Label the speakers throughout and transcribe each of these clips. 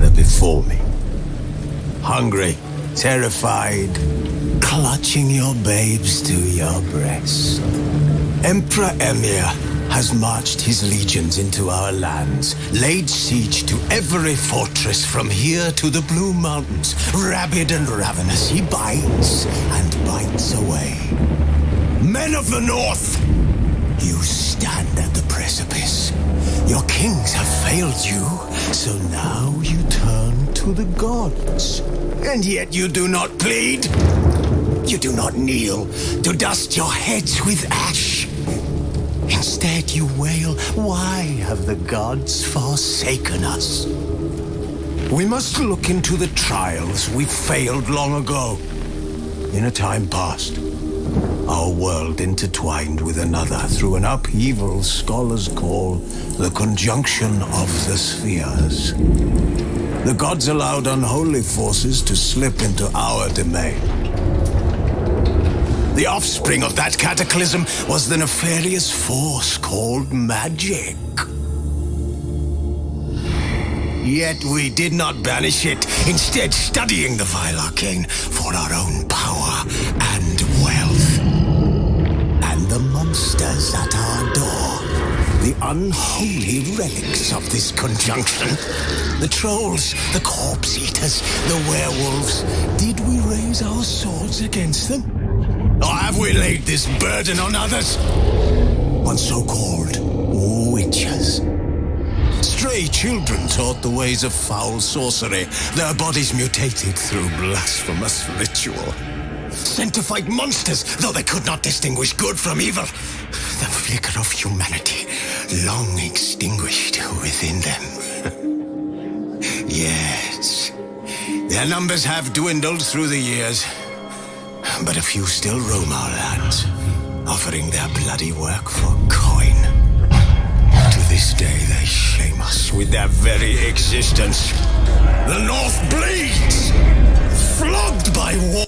Speaker 1: gather before me. Hungry, terrified, clutching your babes to your breast. Emperor Emir has marched his legions into our lands, laid siege to every fortress from here to the Blue Mountains. Rabid and ravenous, he bites and bites away. Men of the North, you stand at the precipice. Your kings have failed you, so now you turn to the gods. And yet you do not plead. You do not kneel to dust your heads with ash. Instead you wail, why have the gods forsaken us? We must look into the trials we failed long ago. In a time past, our world intertwined with another through an upheaval scholars call the conjunction of the spheres. The gods allowed unholy forces to slip into our domain. The offspring of that cataclysm was the nefarious force called magic. Yet we did not banish it, instead studying the vile arcane for our own power and wealth. And the monsters at our door, the unholy relics of this conjunction, the trolls, the corpse eaters, the werewolves, did we raise our swords against them? Or have we laid this burden on others? On so-called witches. Stray children taught the ways of foul sorcery, their bodies mutated through blasphemous ritual. Sent to fight monsters, though they could not distinguish good from evil. The flicker of humanity, long extinguished within them. Yes, their numbers have dwindled through the years, but a few still roam our lands, offering their bloody work for coin. To this day they shame us with their very existence. The North bleeds, flogged by war.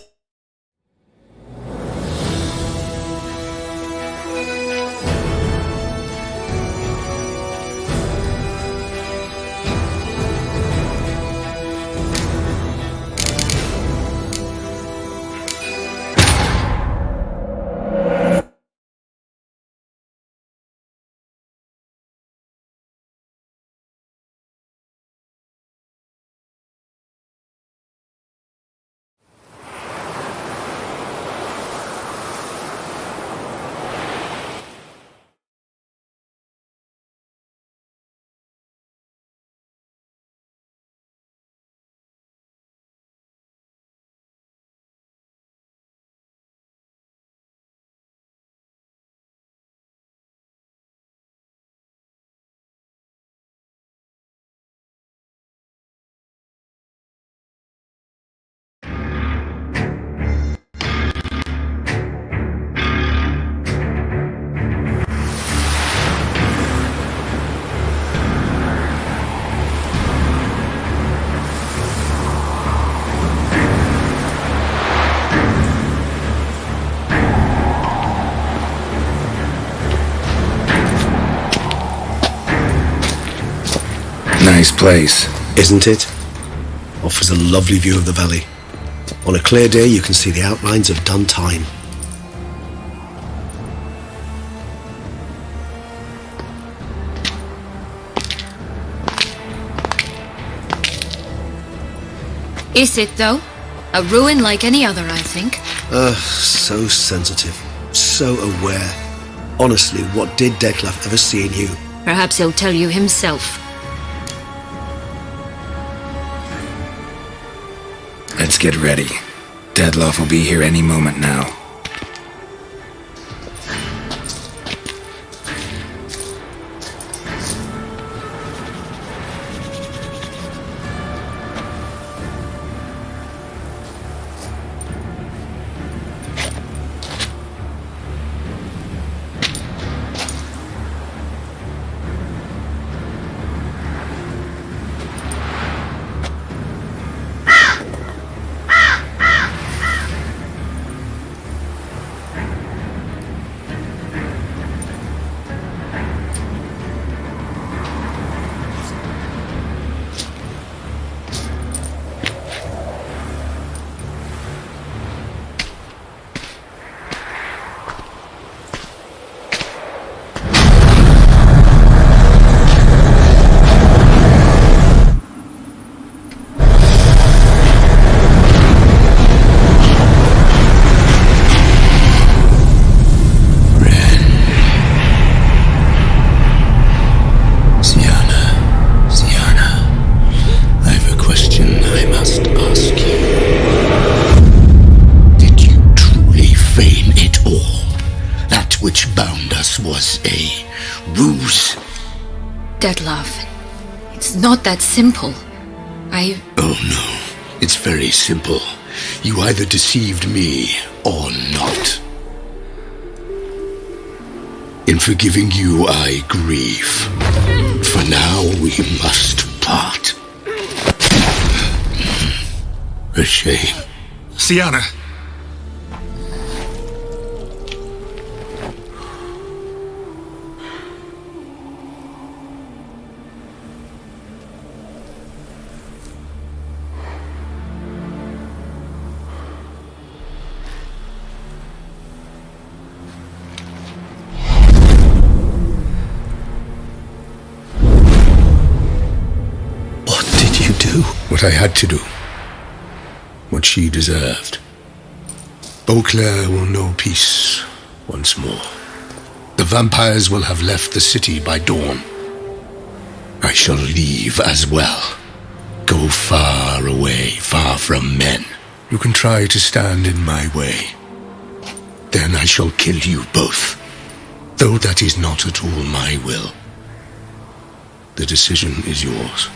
Speaker 2: Nice place, isn't it? Offers a lovely view of the valley. On a clear day you can see the outlines of Dun Time.
Speaker 3: Is it though? A ruin like any other, I think.
Speaker 2: So sensitive, so aware. Honestly, what did Detlef ever see in you?
Speaker 3: Perhaps he'll tell you himself.
Speaker 4: Let's get ready. Detlef will be here any moment now.
Speaker 3: Detlef. It's not that simple.
Speaker 5: Oh no, it's very simple. You either deceived me or not. In forgiving you, I grieve. For now, we must part. A shame.
Speaker 6: Sienna!
Speaker 2: What did you do?
Speaker 5: What I had to do. What she deserved. Beauclair will know peace once more. The vampires will have left the city by dawn. I shall leave as well. Go far away, far from men. You can try to stand in my way. Then I shall kill you both. Though that is not at all my will. The decision is yours.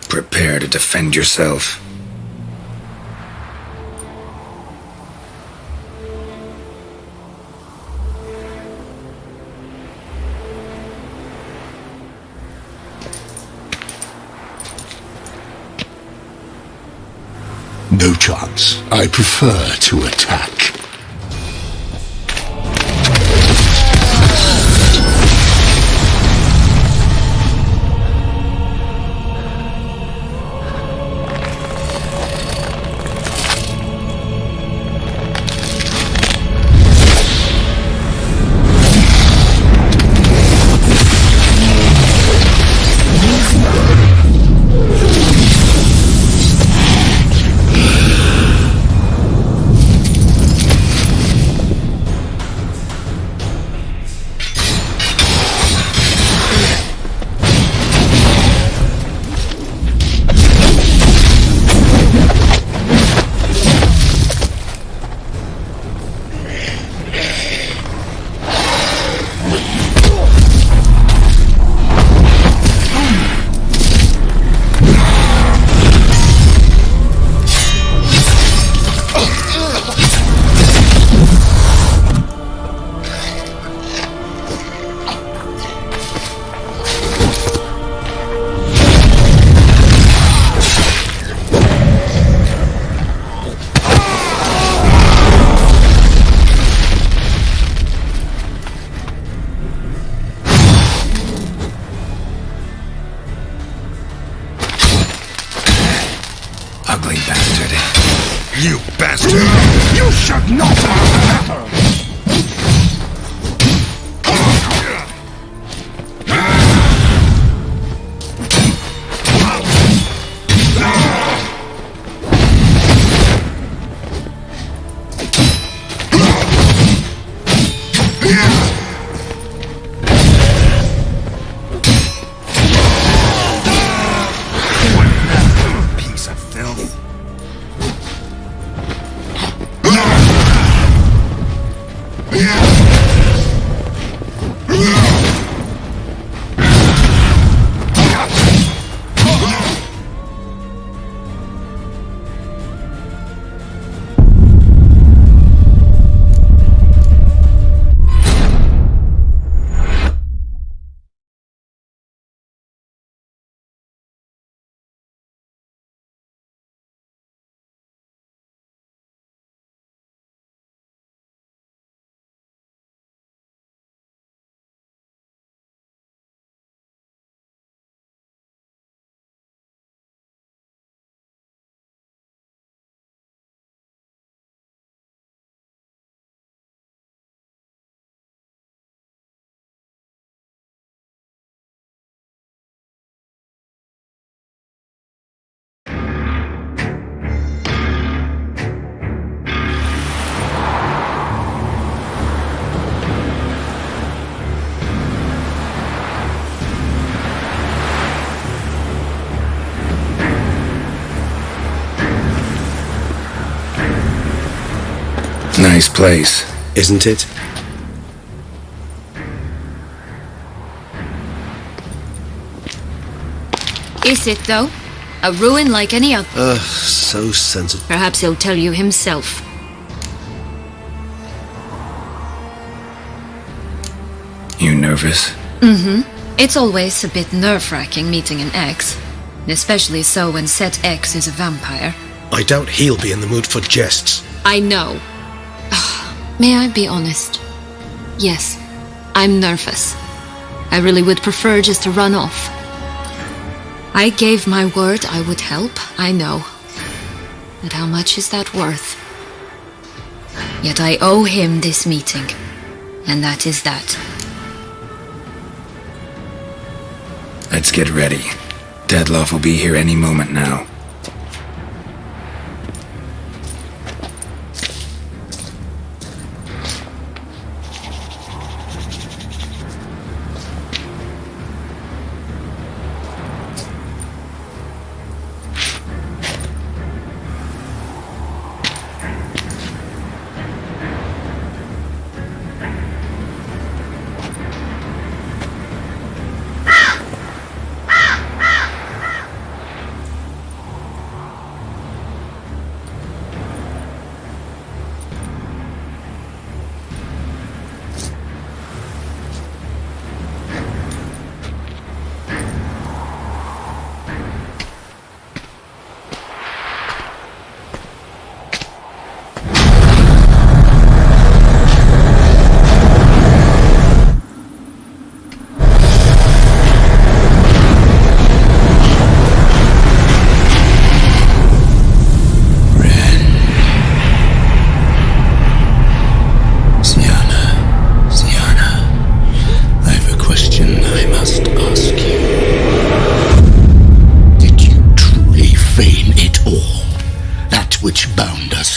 Speaker 4: Prepare to defend yourself.
Speaker 5: No chance. I prefer to attack.
Speaker 4: Ugly bastard.
Speaker 6: You bastard! You should not have ever! Piece of filth.
Speaker 4: Nice place.
Speaker 2: Isn't it?
Speaker 3: Is it, though? A ruin like any other.
Speaker 2: So sensitive.
Speaker 3: Perhaps he'll tell you himself.
Speaker 4: You nervous?
Speaker 3: It's always a bit nerve-wracking meeting an ex. Especially so when said ex is a vampire.
Speaker 2: I doubt he'll be in the mood for jests.
Speaker 3: I know. May I be honest? Yes, I'm nervous. I really would prefer just to run off. I gave my word I would help, I know. But how much is that worth? Yet I owe him this meeting. And that is that.
Speaker 4: Let's get ready. Deadloff will be here any moment now.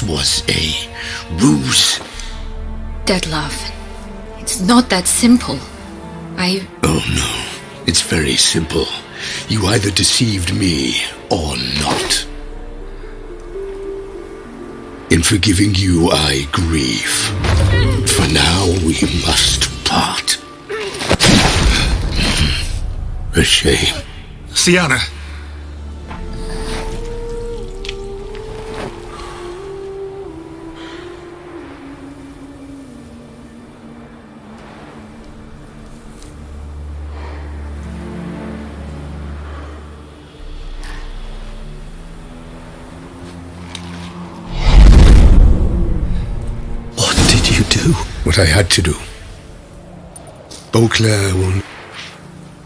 Speaker 5: Was a ruse.
Speaker 3: Deadloff, it's not that simple.
Speaker 5: Oh no, it's very simple. You either deceived me or not. In forgiving you, I grieve. For now, we must part. A shame.
Speaker 6: Sienna!
Speaker 5: What I had to do. Beauclair will...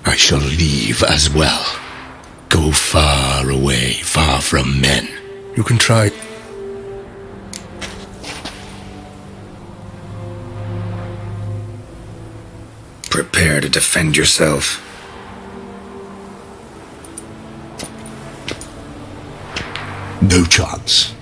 Speaker 5: I shall leave as well. Go far away, far from men. You can try...
Speaker 4: Prepare to defend yourself.
Speaker 5: No chance.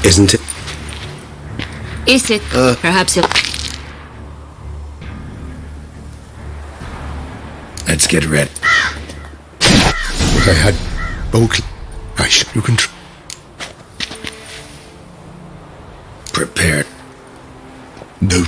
Speaker 2: isn't it?
Speaker 3: Is it? Perhaps it.
Speaker 4: Let's get ready.
Speaker 5: I had Beauclair. You can
Speaker 4: Prepared.
Speaker 5: No.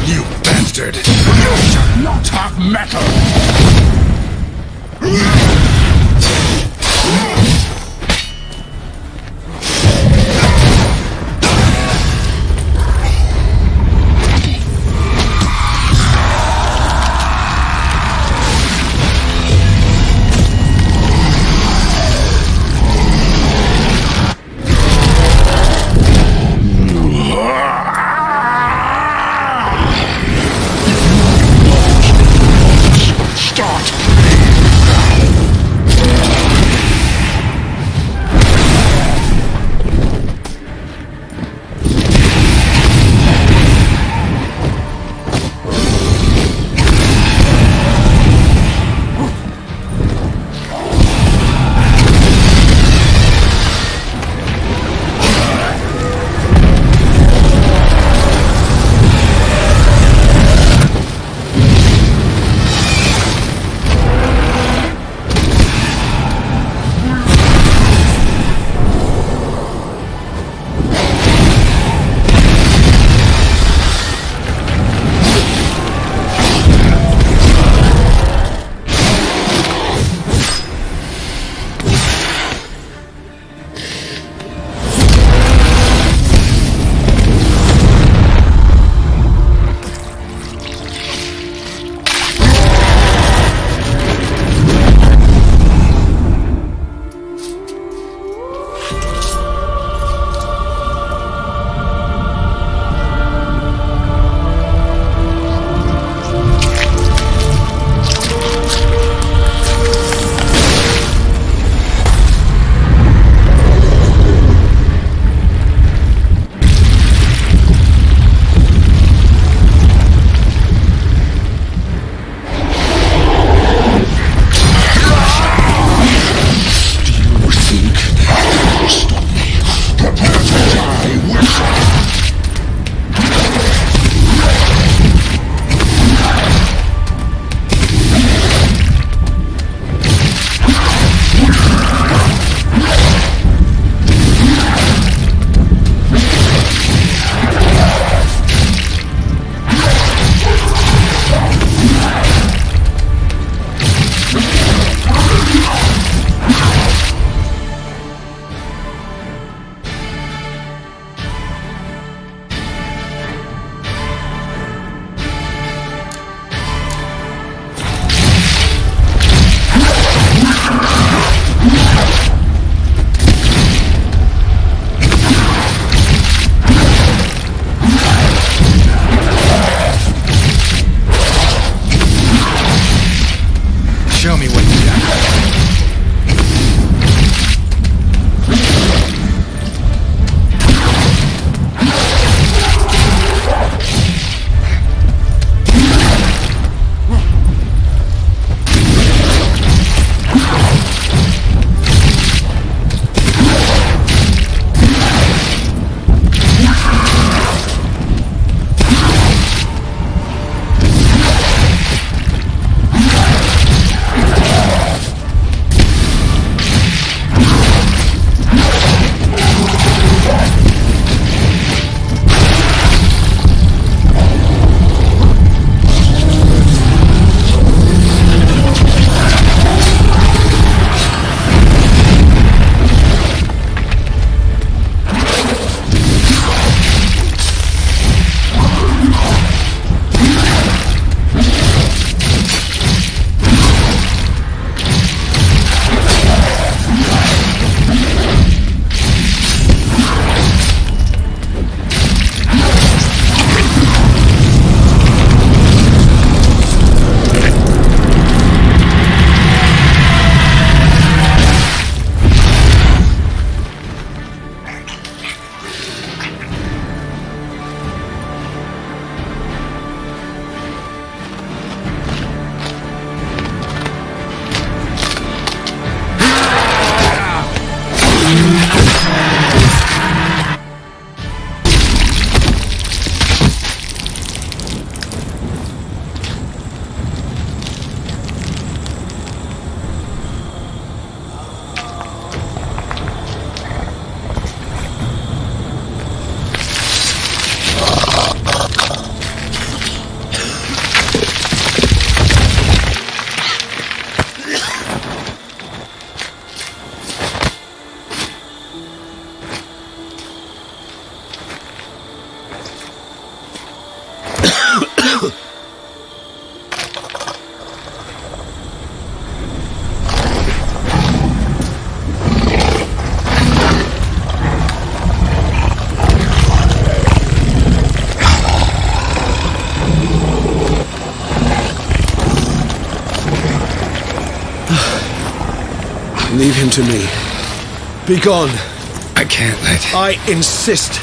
Speaker 6: You bastard! You shall not have metal! Start!
Speaker 2: Leave him to me. Be gone.
Speaker 4: I can't let...
Speaker 2: I insist.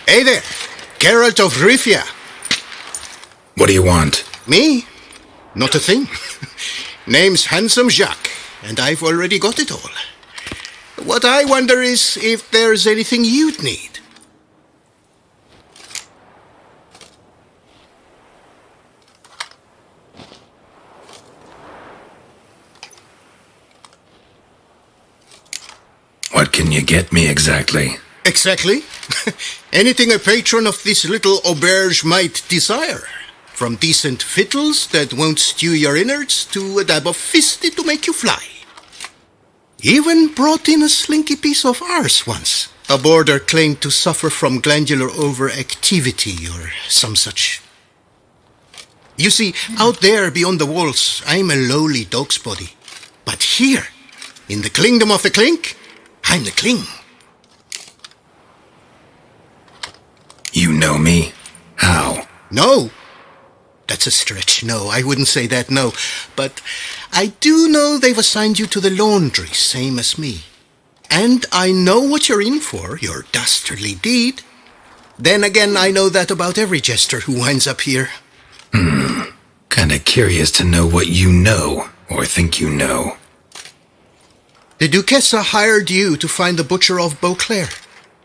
Speaker 1: Hey there, Geralt of Rivia.
Speaker 4: What do you want?
Speaker 1: Me? Not a thing. Name's Handsome Jacques, and I've already got it all. What I wonder is if there's anything you'd need.
Speaker 4: What can you get me exactly?
Speaker 1: Exactly. Anything a patron of this little auberge might desire. From decent victuals that won't stew your innards to a dab of fisty to make you fly. Even brought in a slinky piece of arse once. A boarder claimed to suffer from glandular overactivity or some such. You see, out there beyond the walls, I'm a lowly dog's body. But here, in the kingdom of the clink, I'm the cling.
Speaker 4: You know me? How?
Speaker 1: No. That's a stretch. No, I wouldn't say that, no. But I do know they've assigned you to the laundry, same as me. And I know what you're in for, your dastardly deed. Then again, I know that about every jester who winds up here.
Speaker 4: Kinda curious to know what you know, or think you know.
Speaker 1: The Duchessa hired you to find the butcher of Beauclair.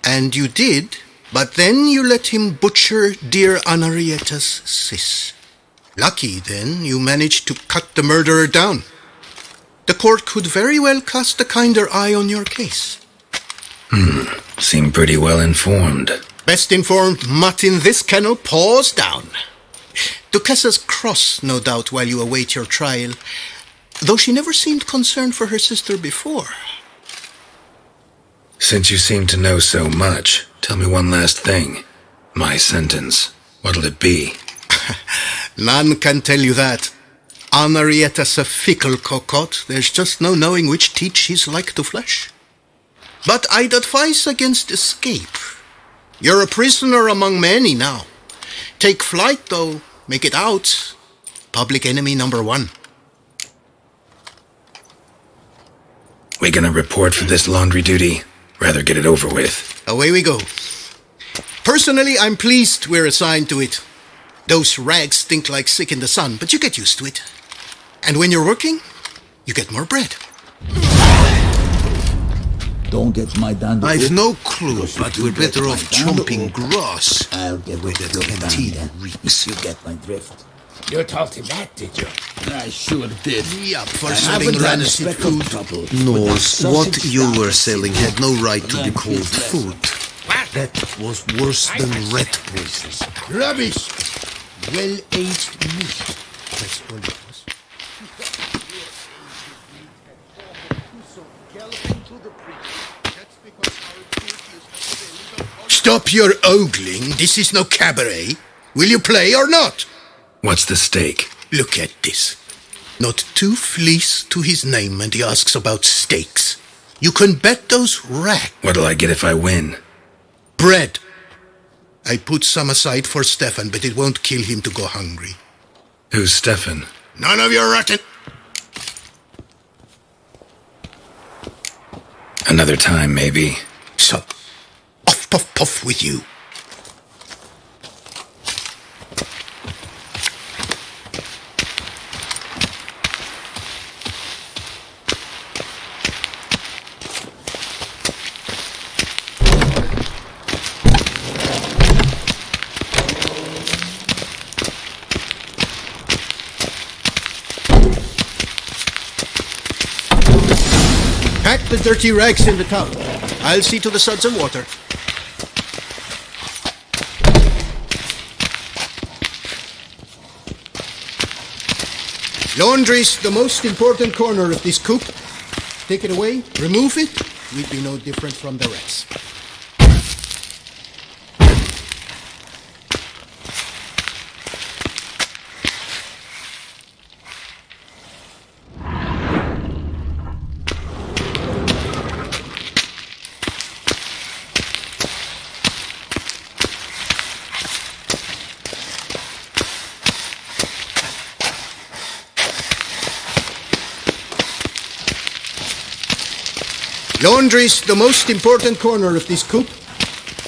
Speaker 1: And you did, but then you let him butcher dear Anarietta's sis. Lucky, then, you managed to cut the murderer down. The court could very well cast a kinder eye on your case.
Speaker 4: Seem pretty well informed.
Speaker 1: Best informed mutt in this kennel paws down. Duchessa's cross, no doubt, while you await your trial, though she never seemed concerned for her sister before.
Speaker 4: Since you seem to know so much, tell me one last thing. My sentence, what'll it be?
Speaker 1: None can tell you that. Anarietta's a fickle cocotte. There's just no knowing which teeth she's like to flesh. But I'd advise against escape. You're a prisoner among many now. Take flight, though. Make it out. Public enemy number 1.
Speaker 4: We gonna report for this laundry duty? Rather get it over with.
Speaker 1: Away we go. Personally, I'm pleased we're assigned to it. Those rags stink like sick in the sun, but you get used to it. And when you're working, you get more bread.
Speaker 7: Don't get my dandelion.
Speaker 5: I've no clue, but we're better off chomping grass.
Speaker 7: I'll get
Speaker 5: Where
Speaker 7: with
Speaker 5: the
Speaker 7: your
Speaker 5: canteen
Speaker 7: band,
Speaker 5: reeks.
Speaker 7: You get my drift.
Speaker 6: You told him that, did you?
Speaker 7: I sure did.
Speaker 5: Yeah, for
Speaker 7: I
Speaker 5: selling
Speaker 7: haven't had a
Speaker 5: rancid
Speaker 7: speck of
Speaker 5: food.
Speaker 7: trouble
Speaker 5: No,
Speaker 7: with the
Speaker 5: what
Speaker 7: sausage
Speaker 5: you were
Speaker 7: starters.
Speaker 5: selling had no right to be
Speaker 7: Then
Speaker 5: called
Speaker 7: his
Speaker 5: food. That was worse than rat poison.
Speaker 6: Rubbish!
Speaker 5: Well-aged meat. That's all it was. Stop your ogling. This is no cabaret. Will you play or not?
Speaker 4: What's the stake?
Speaker 5: Look at this. Not 2 fleece to his name, and he asks about stakes. You can bet those racks.
Speaker 4: What'll I get if I win?
Speaker 5: Bread. I put some aside for Stefan, but it won't kill him to go hungry.
Speaker 4: Who's Stefan?
Speaker 5: None of your racket.
Speaker 4: Another time, maybe.
Speaker 5: So, off puff puff with you. Pack the dirty rags in the tub. I'll see to the suds and water. Laundry's the most important corner of this coop. Take it away, remove it, we'd be no different from the rest. Laundry's the most important corner of this coop.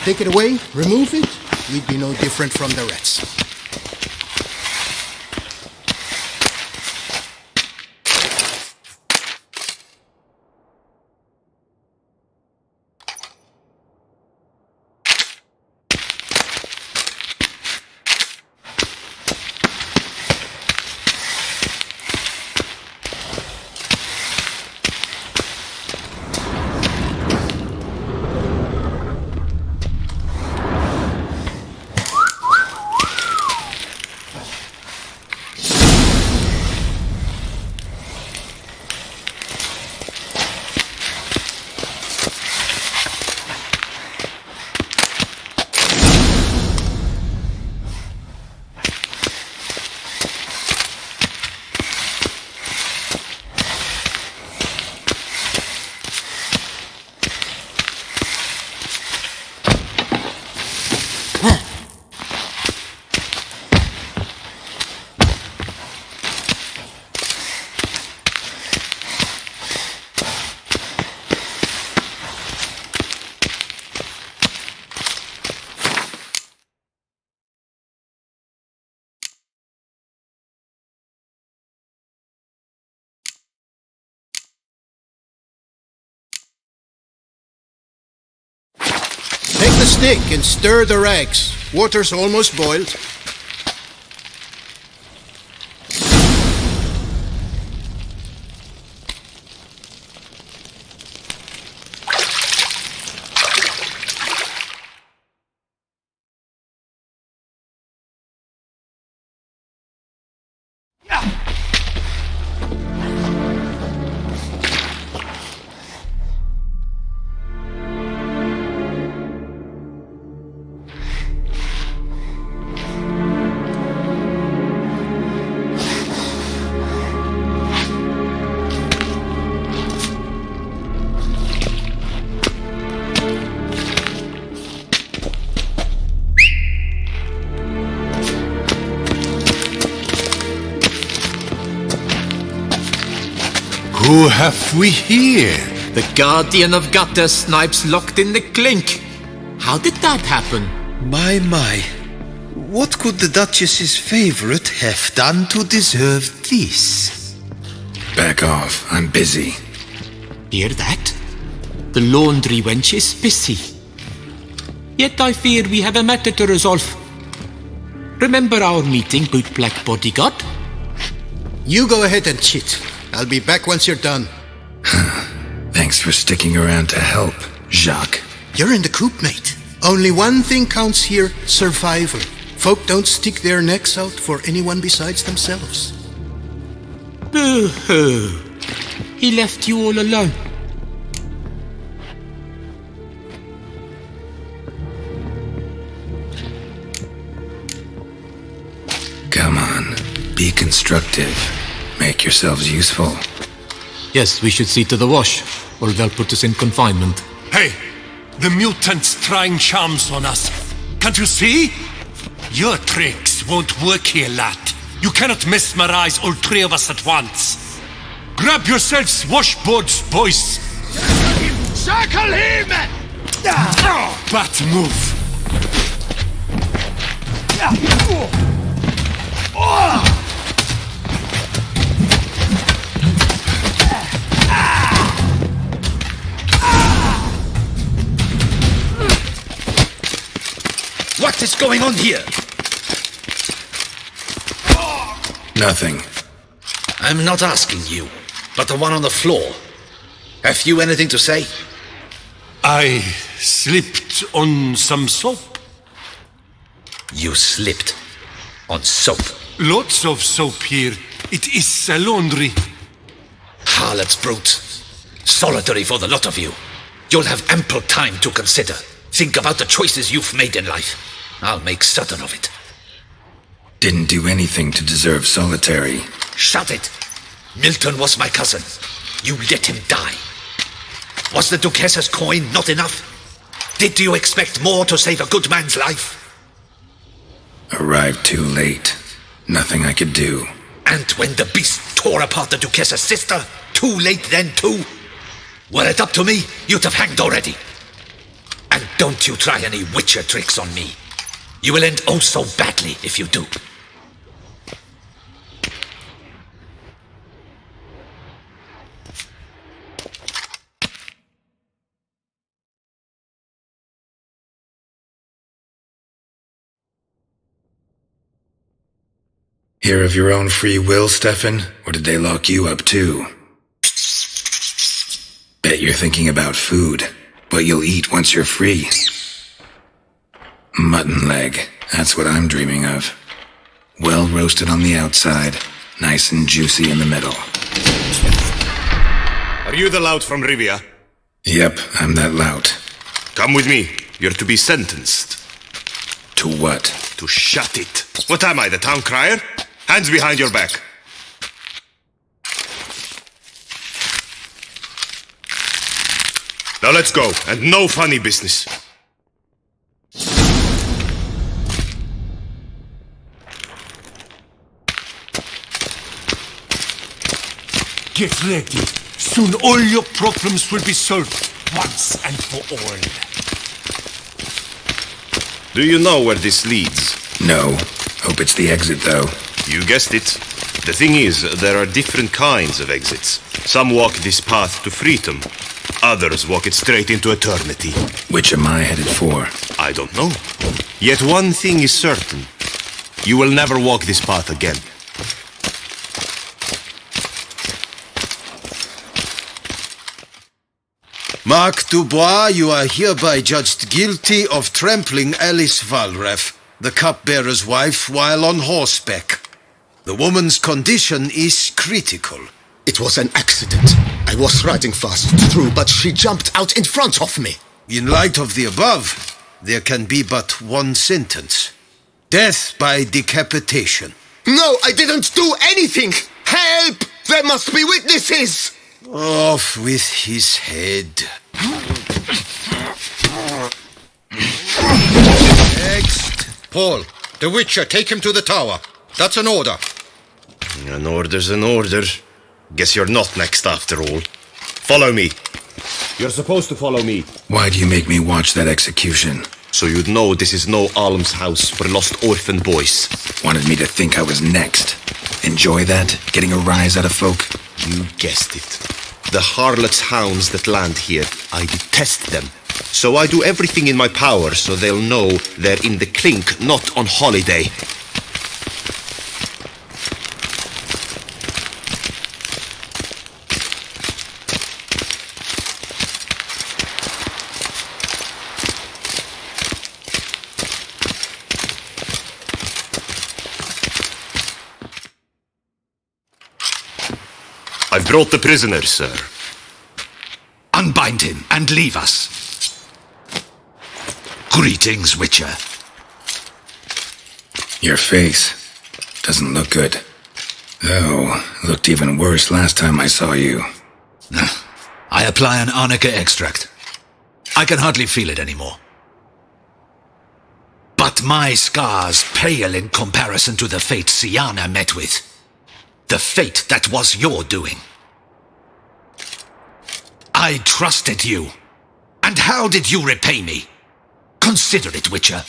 Speaker 5: Take it away, remove it, we'd be no different from the rest. Take the stick and stir the rags. Water's almost boiled.
Speaker 6: Who have we here?
Speaker 8: The Guardian of Gutter Snipes locked in the clink. How did that happen?
Speaker 1: My. What could the Duchess's favorite have done to deserve this?
Speaker 4: Back off. I'm busy.
Speaker 8: Hear that? The laundry wench is busy. Yet I fear we have a matter to resolve. Remember our meeting, bootblack bodyguard?
Speaker 5: You go ahead and chit. I'll be back once you're done.
Speaker 4: Thanks for sticking around to help, Jacques.
Speaker 5: You're in the coop, mate. Only one thing counts here, survival. Folk don't stick their necks out for anyone besides themselves.
Speaker 8: Boo-hoo. He left you all alone.
Speaker 4: constructive. Make yourselves useful.
Speaker 8: Yes, we should see to the wash, or they'll put us in confinement.
Speaker 6: Hey! The mutant's trying charms on us. Can't you see? Your tricks won't work here, lad. You cannot mesmerize all three of us at once. Grab yourselves washboards, boys.
Speaker 1: Circle him!
Speaker 6: Bat move.
Speaker 1: What is going on here?
Speaker 4: Nothing.
Speaker 9: I'm not asking you, but the one on the floor. Have you anything to say?
Speaker 6: I slipped on some soap.
Speaker 9: You slipped on soap.
Speaker 6: Lots of soap here. It is a laundry.
Speaker 9: Harlot's brute. Solitary for the lot of you. You'll have ample time to consider. Think about the choices you've made in life. I'll make certain of it.
Speaker 4: Didn't do anything to deserve solitary.
Speaker 9: Shut it! Milton was my cousin. You let him die. Was the Duchess's coin not enough? Did you expect more to save a good man's life?
Speaker 4: Arrived too late. Nothing I could do.
Speaker 9: And when the beast tore apart the Duchess's sister, too late then too? Were it up to me, you'd have hanged already. And don't you try any witcher tricks on me. You will end oh so badly if you do.
Speaker 4: Here of your own free will, Stefan? Or did they lock you up too? Bet you're thinking about food. What you'll eat once you're free. Mutton leg. That's what I'm dreaming of. Well roasted on the outside. Nice and juicy in the middle.
Speaker 10: Are you the lout from Rivia?
Speaker 4: Yep, I'm that lout.
Speaker 10: Come with me. You're to be sentenced.
Speaker 4: To what?
Speaker 10: To shut it. What am I, the town crier? Hands behind your back. Now let's go, and no funny business.
Speaker 6: Get ready. Soon all your problems will be solved, once and for all.
Speaker 10: Do you know where this leads?
Speaker 4: No. Hope it's the exit, though.
Speaker 10: You guessed it. The thing is, there are different kinds of exits. Some walk this path to freedom. Others walk it straight into eternity.
Speaker 4: Which am I headed for?
Speaker 10: I don't know. Yet one thing is certain. You will never walk this path again.
Speaker 11: Mark Dubois, you are hereby judged guilty of trampling Alice Valref, the cupbearer's wife, while on horseback. The woman's condition is critical.
Speaker 1: It was an accident. I was riding fast through, but she jumped out in front of me.
Speaker 11: In light of the above, there can be but one sentence. Death by decapitation.
Speaker 1: No, I didn't do anything! Help! There must be witnesses!
Speaker 11: Off with his head.
Speaker 1: Next.
Speaker 12: Paul, the Witcher, take him to the tower. That's an order.
Speaker 10: An order's an order. Guess you're not next after all. Follow me. You're supposed to follow me.
Speaker 4: Why do you make me watch that execution?
Speaker 10: So you'd know this is no almshouse for lost orphan boys.
Speaker 4: Wanted me to think I was next. Enjoy that? Getting a rise out of folk?
Speaker 10: You guessed it. The harlots' hounds that land here, I detest them. So I do everything in my power so they'll know they're in the clink, not on holiday. I've brought the prisoner, sir.
Speaker 9: Unbind him and leave us. Greetings, Witcher.
Speaker 4: Your face doesn't look good. Though, looked even worse last time I saw you.
Speaker 9: I apply an arnica extract. I can hardly feel it anymore. But my scars pale in comparison to the fate Siana met with. The fate that was your doing. I trusted you. And how did you repay me? Consider it, Witcher.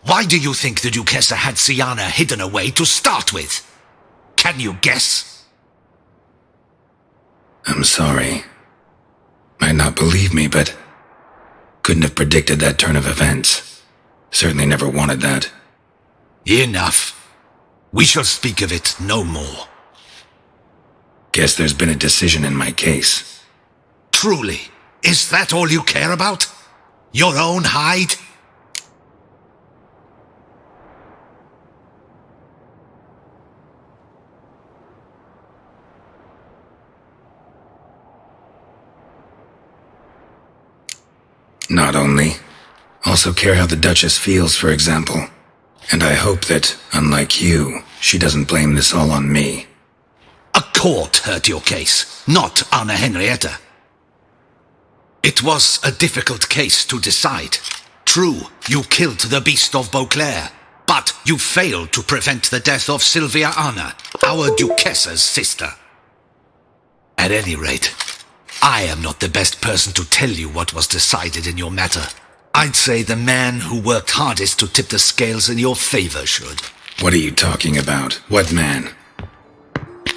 Speaker 9: Why do you think the Duchessa had Siana hidden away to start with? Can you guess?
Speaker 4: I'm sorry. Might not believe me, but couldn't have predicted that turn of events. Certainly never wanted that.
Speaker 9: Enough. We shall speak of it no more.
Speaker 4: Guess there's been a decision in my case.
Speaker 9: Truly, is that all you care about? Your own hide?
Speaker 4: Not only. Also care how the Duchess feels, for example. And I hope that, unlike you, she doesn't blame this all on me.
Speaker 9: A court heard your case, not Anna Henrietta. It was a difficult case to decide. True, you killed the beast of Beauclair, but you failed to prevent the death of Sylvia Anna, our Duchessa's sister. At any rate, I am not the best person to tell you what was decided in your matter. I'd say the man who worked hardest to tip the scales in your favor should.
Speaker 4: What are you talking about? What man?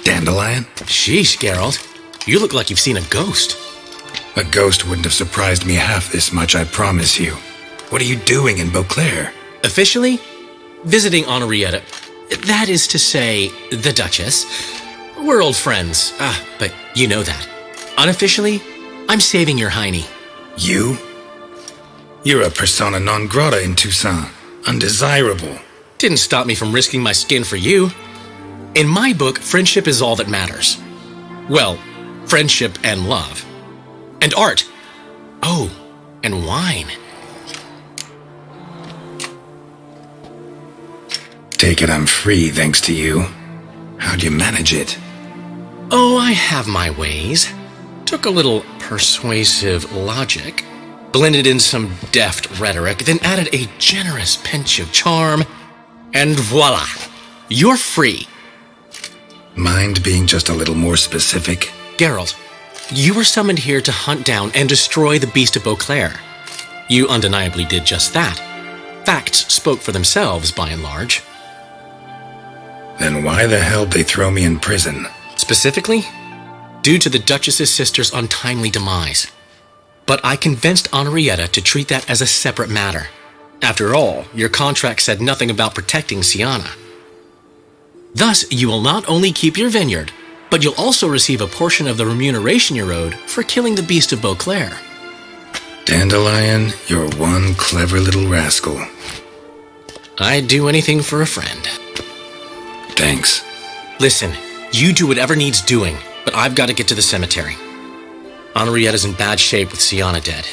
Speaker 4: Dandelion?
Speaker 13: Sheesh, Geralt. You look like you've seen a ghost.
Speaker 4: A ghost wouldn't have surprised me half this much, I promise you. What are you doing in Beauclair?
Speaker 13: Officially, visiting Henrietta. That is to say, the Duchess. We're old friends, but you know that. Unofficially, I'm saving your hiney.
Speaker 4: You? You're a persona non grata in Toussaint. Undesirable.
Speaker 13: Didn't stop me from risking my skin for you. In my book, friendship is all that matters. Well, friendship and love. And art. Oh, and wine.
Speaker 4: Take it I'm free thanks to you. How'd you manage it?
Speaker 13: Oh, I have my ways. Took a little persuasive logic, blended in some deft rhetoric, then added a generous pinch of charm, and voila! You're free.
Speaker 4: Mind being just a little more specific?
Speaker 13: Geralt, you were summoned here to hunt down and destroy the Beast of Beauclair. You undeniably did just that. Facts spoke for themselves, by and large.
Speaker 4: Then why the hell did they throw me in prison?
Speaker 13: Specifically, due to the Duchess's sister's untimely demise. But I convinced Henrietta to treat that as a separate matter. After all, your contract said nothing about protecting Siana. Thus, you will not only keep your vineyard, but you'll also receive a portion of the remuneration you're owed for killing the Beast of Beauclair.
Speaker 4: Dandelion, you're one clever little rascal.
Speaker 13: I'd do anything for a friend.
Speaker 4: Thanks.
Speaker 13: Listen, you do whatever needs doing, but I've got to get to the cemetery. Henrietta's in bad shape with Siana dead.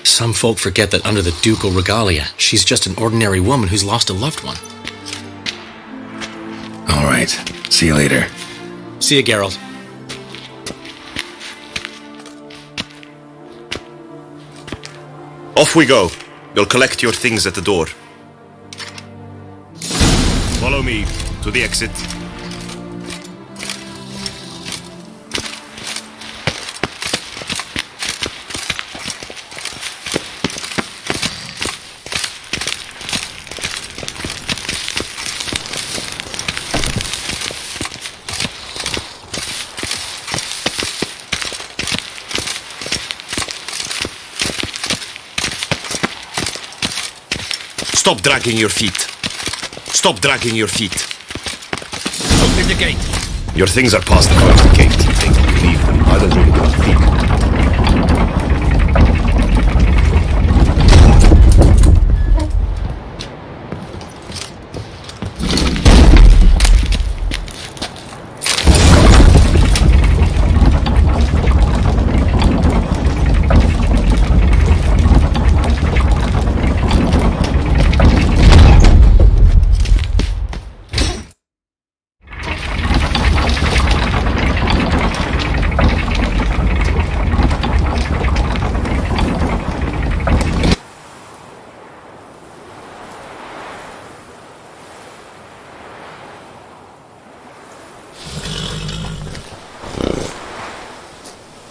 Speaker 13: Some folk forget that under the ducal regalia, she's just an ordinary woman who's lost a loved one.
Speaker 4: All right. See you later.
Speaker 13: See you, Geralt.
Speaker 10: Off we go. You'll collect your things at the door. Follow me to the exit. Stop dragging your feet. Stop dragging your feet.
Speaker 6: Open the gate.
Speaker 10: Your things are past the front gate. Think you leave them. I don't really give a peek.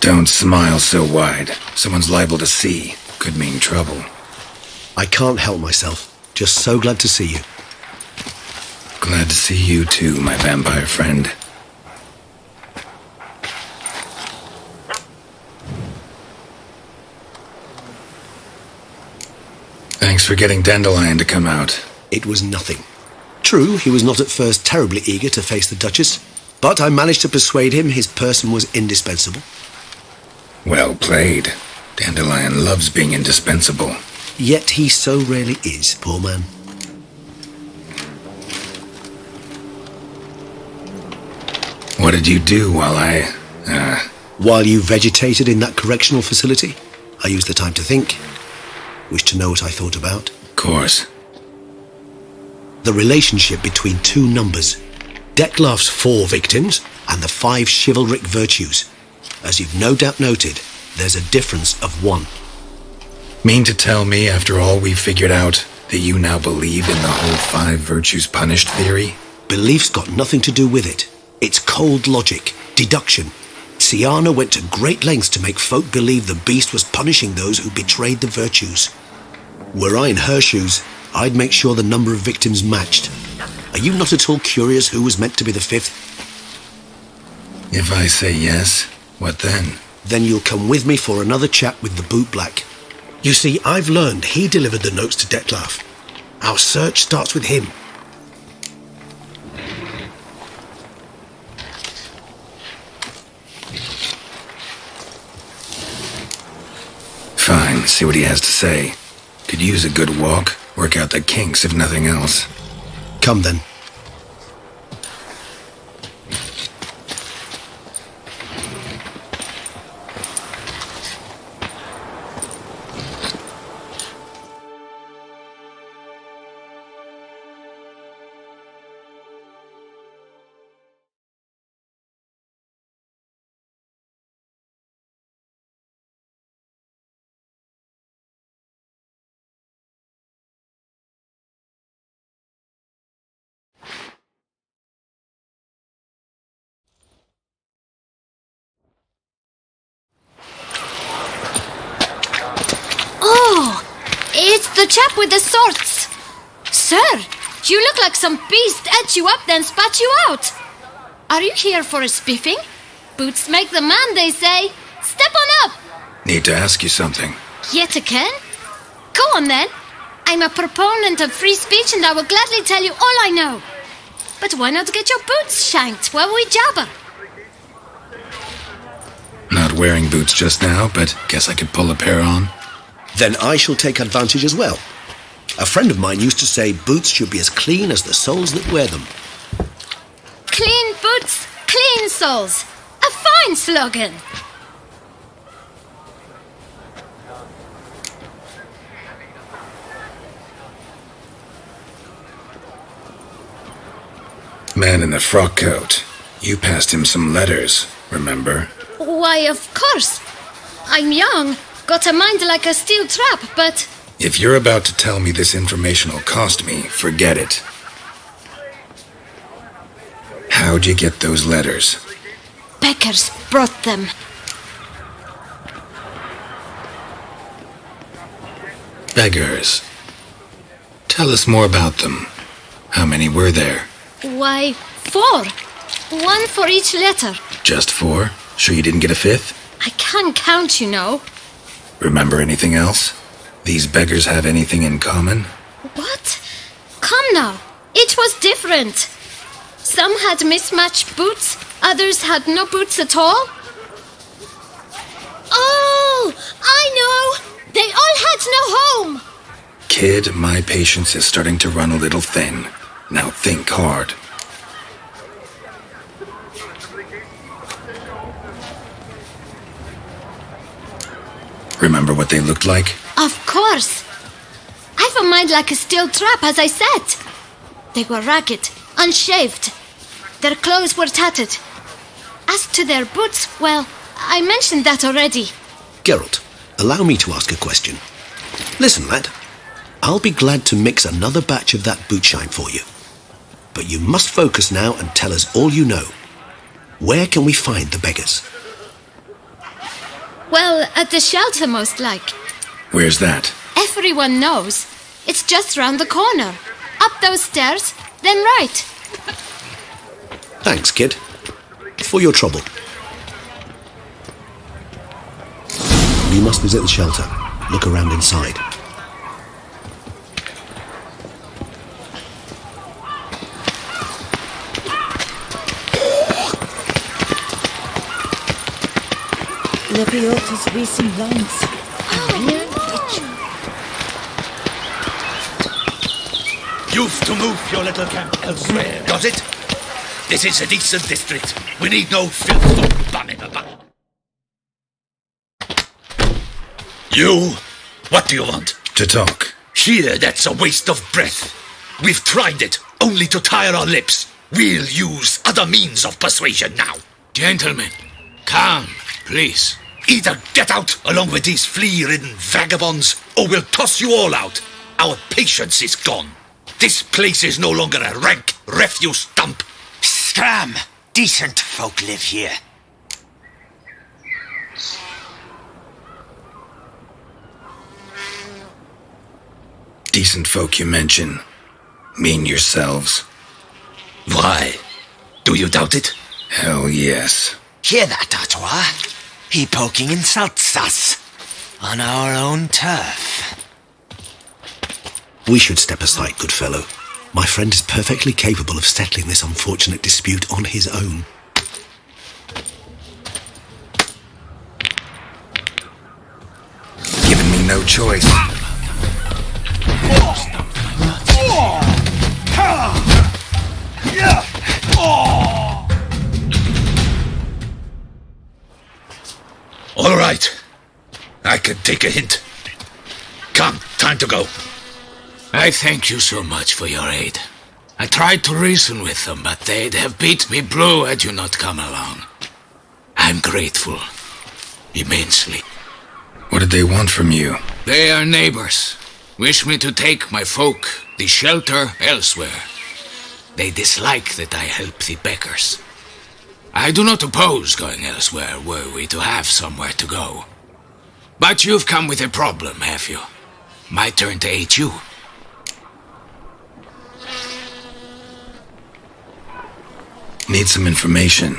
Speaker 4: Don't smile so wide. Someone's liable to see. Could mean trouble.
Speaker 2: I can't help myself. Just so glad to see you.
Speaker 4: Glad to see you too, my vampire friend. Thanks for getting Dandelion to come out.
Speaker 2: It was nothing. True, he was not at first terribly eager to face the Duchess, but I managed to persuade him his person was indispensable.
Speaker 4: Well played. Dandelion loves being indispensable.
Speaker 2: Yet he so rarely is, poor man.
Speaker 4: What did you do while
Speaker 2: While you vegetated in that correctional facility, I used the time to think. Wish to know what I thought about?
Speaker 4: Of course.
Speaker 2: The relationship between two numbers. Dettlaff's 4 victims and the 5 chivalric virtues. As you've no doubt noted, there's a difference of 1.
Speaker 4: Mean to tell me, after all we've figured out, that you now believe in the whole 5 virtues punished theory?
Speaker 2: Belief's got nothing to do with it. It's cold logic, deduction. Siana went to great lengths to make folk believe the beast was punishing those who betrayed the virtues. Were I in her shoes, I'd make sure the number of victims matched. Are you not at all curious who was meant to be the 5th?
Speaker 4: If I say yes, what then?
Speaker 2: Then you'll come with me for another chat with the bootblack. You see, I've learned he delivered the notes to Dettlaff. Our search starts with him.
Speaker 4: Fine, see what he has to say. Could use a good walk, work out the kinks if nothing else.
Speaker 2: Come then.
Speaker 3: It's the chap with the swords. Sir, you look like some beast ate you up then spat you out. Are you here for a spiffing? Boots make the man, they say. Step on up.
Speaker 4: Need to ask you something.
Speaker 3: Yet again? Go on then. I'm a proponent of free speech and I will gladly tell you all I know. But why not get your boots shanked while we jabber?
Speaker 4: Not wearing boots just now, but guess I could pull a pair on.
Speaker 2: Then I shall take advantage as well. A friend of mine used to say boots should be as clean as the soles that wear them.
Speaker 3: Clean boots, clean soles. A fine slogan.
Speaker 4: Man in the frock coat. You passed him some letters, remember?
Speaker 3: Why, of course. I'm young, got a mind like a steel trap, but...
Speaker 4: If you're about to tell me this information will cost me, forget it. How'd you get those letters?
Speaker 3: Beggars brought them.
Speaker 4: Beggars. Tell us more about them. How many were there?
Speaker 3: Why, 4. 1 for each letter.
Speaker 4: Just 4? Sure you didn't get a 5th?
Speaker 3: I can't count, you know.
Speaker 4: Remember anything else? These beggars have anything in common?
Speaker 3: What? Come now. It was different. Some had mismatched boots, others had no boots at all. Oh, I know! They all had no home!
Speaker 4: Kid, my patience is starting to run a little thin. Now think hard. Remember what they looked like?
Speaker 3: Of course. I've a mind like a steel trap, as I said. They were ragged, unshaved. Their clothes were tattered. As to their boots, well, I mentioned that already.
Speaker 2: Geralt, allow me to ask a question. Listen, lad. I'll be glad to mix another batch of that bootshine for you. But you must focus now and tell us all you know. Where can we find the beggars?
Speaker 3: Well, at the shelter, most like.
Speaker 4: Where's that?
Speaker 3: Everyone knows. It's just round the corner. Up those stairs, then right.
Speaker 2: Thanks, kid. For your trouble. We must visit the shelter. Look around inside.
Speaker 14: Lepiota's recent lungs.
Speaker 9: You've to move your little camp elsewhere, got it? This is a decent district. We need no filth or bumming about. You? What do you want?
Speaker 4: To talk.
Speaker 9: Here, that's a waste of breath. We've tried it, only to tire our lips. We'll use other means of persuasion now.
Speaker 6: Gentlemen, calm, please.
Speaker 9: Either get out along with these flea-ridden vagabonds, or we'll toss you all out. Our patience is gone. This place is no longer a rank refuse dump.
Speaker 1: Scram! Decent folk live here.
Speaker 4: Decent folk you mention. Mean yourselves.
Speaker 9: Why? Do you doubt it?
Speaker 4: Hell yes.
Speaker 1: Hear that, Artois? He poking insults us. On our own turf.
Speaker 2: We should step aside, good fellow. My friend is perfectly capable of settling this unfortunate dispute on his own.
Speaker 4: Giving me no choice.
Speaker 9: All right. I can take a hint. Come, time to go.
Speaker 6: I thank you so much for your aid. I tried to reason with them, but they'd have beat me blue had you not come along. I'm grateful. Immensely.
Speaker 4: What did they want from you?
Speaker 6: They are neighbors. Wish me to take my folk, the shelter, elsewhere. They dislike that I help the beggars. I do not oppose going elsewhere, were we to have somewhere to go. But you've come with a problem, have you? My turn to aid you.
Speaker 4: Need some information.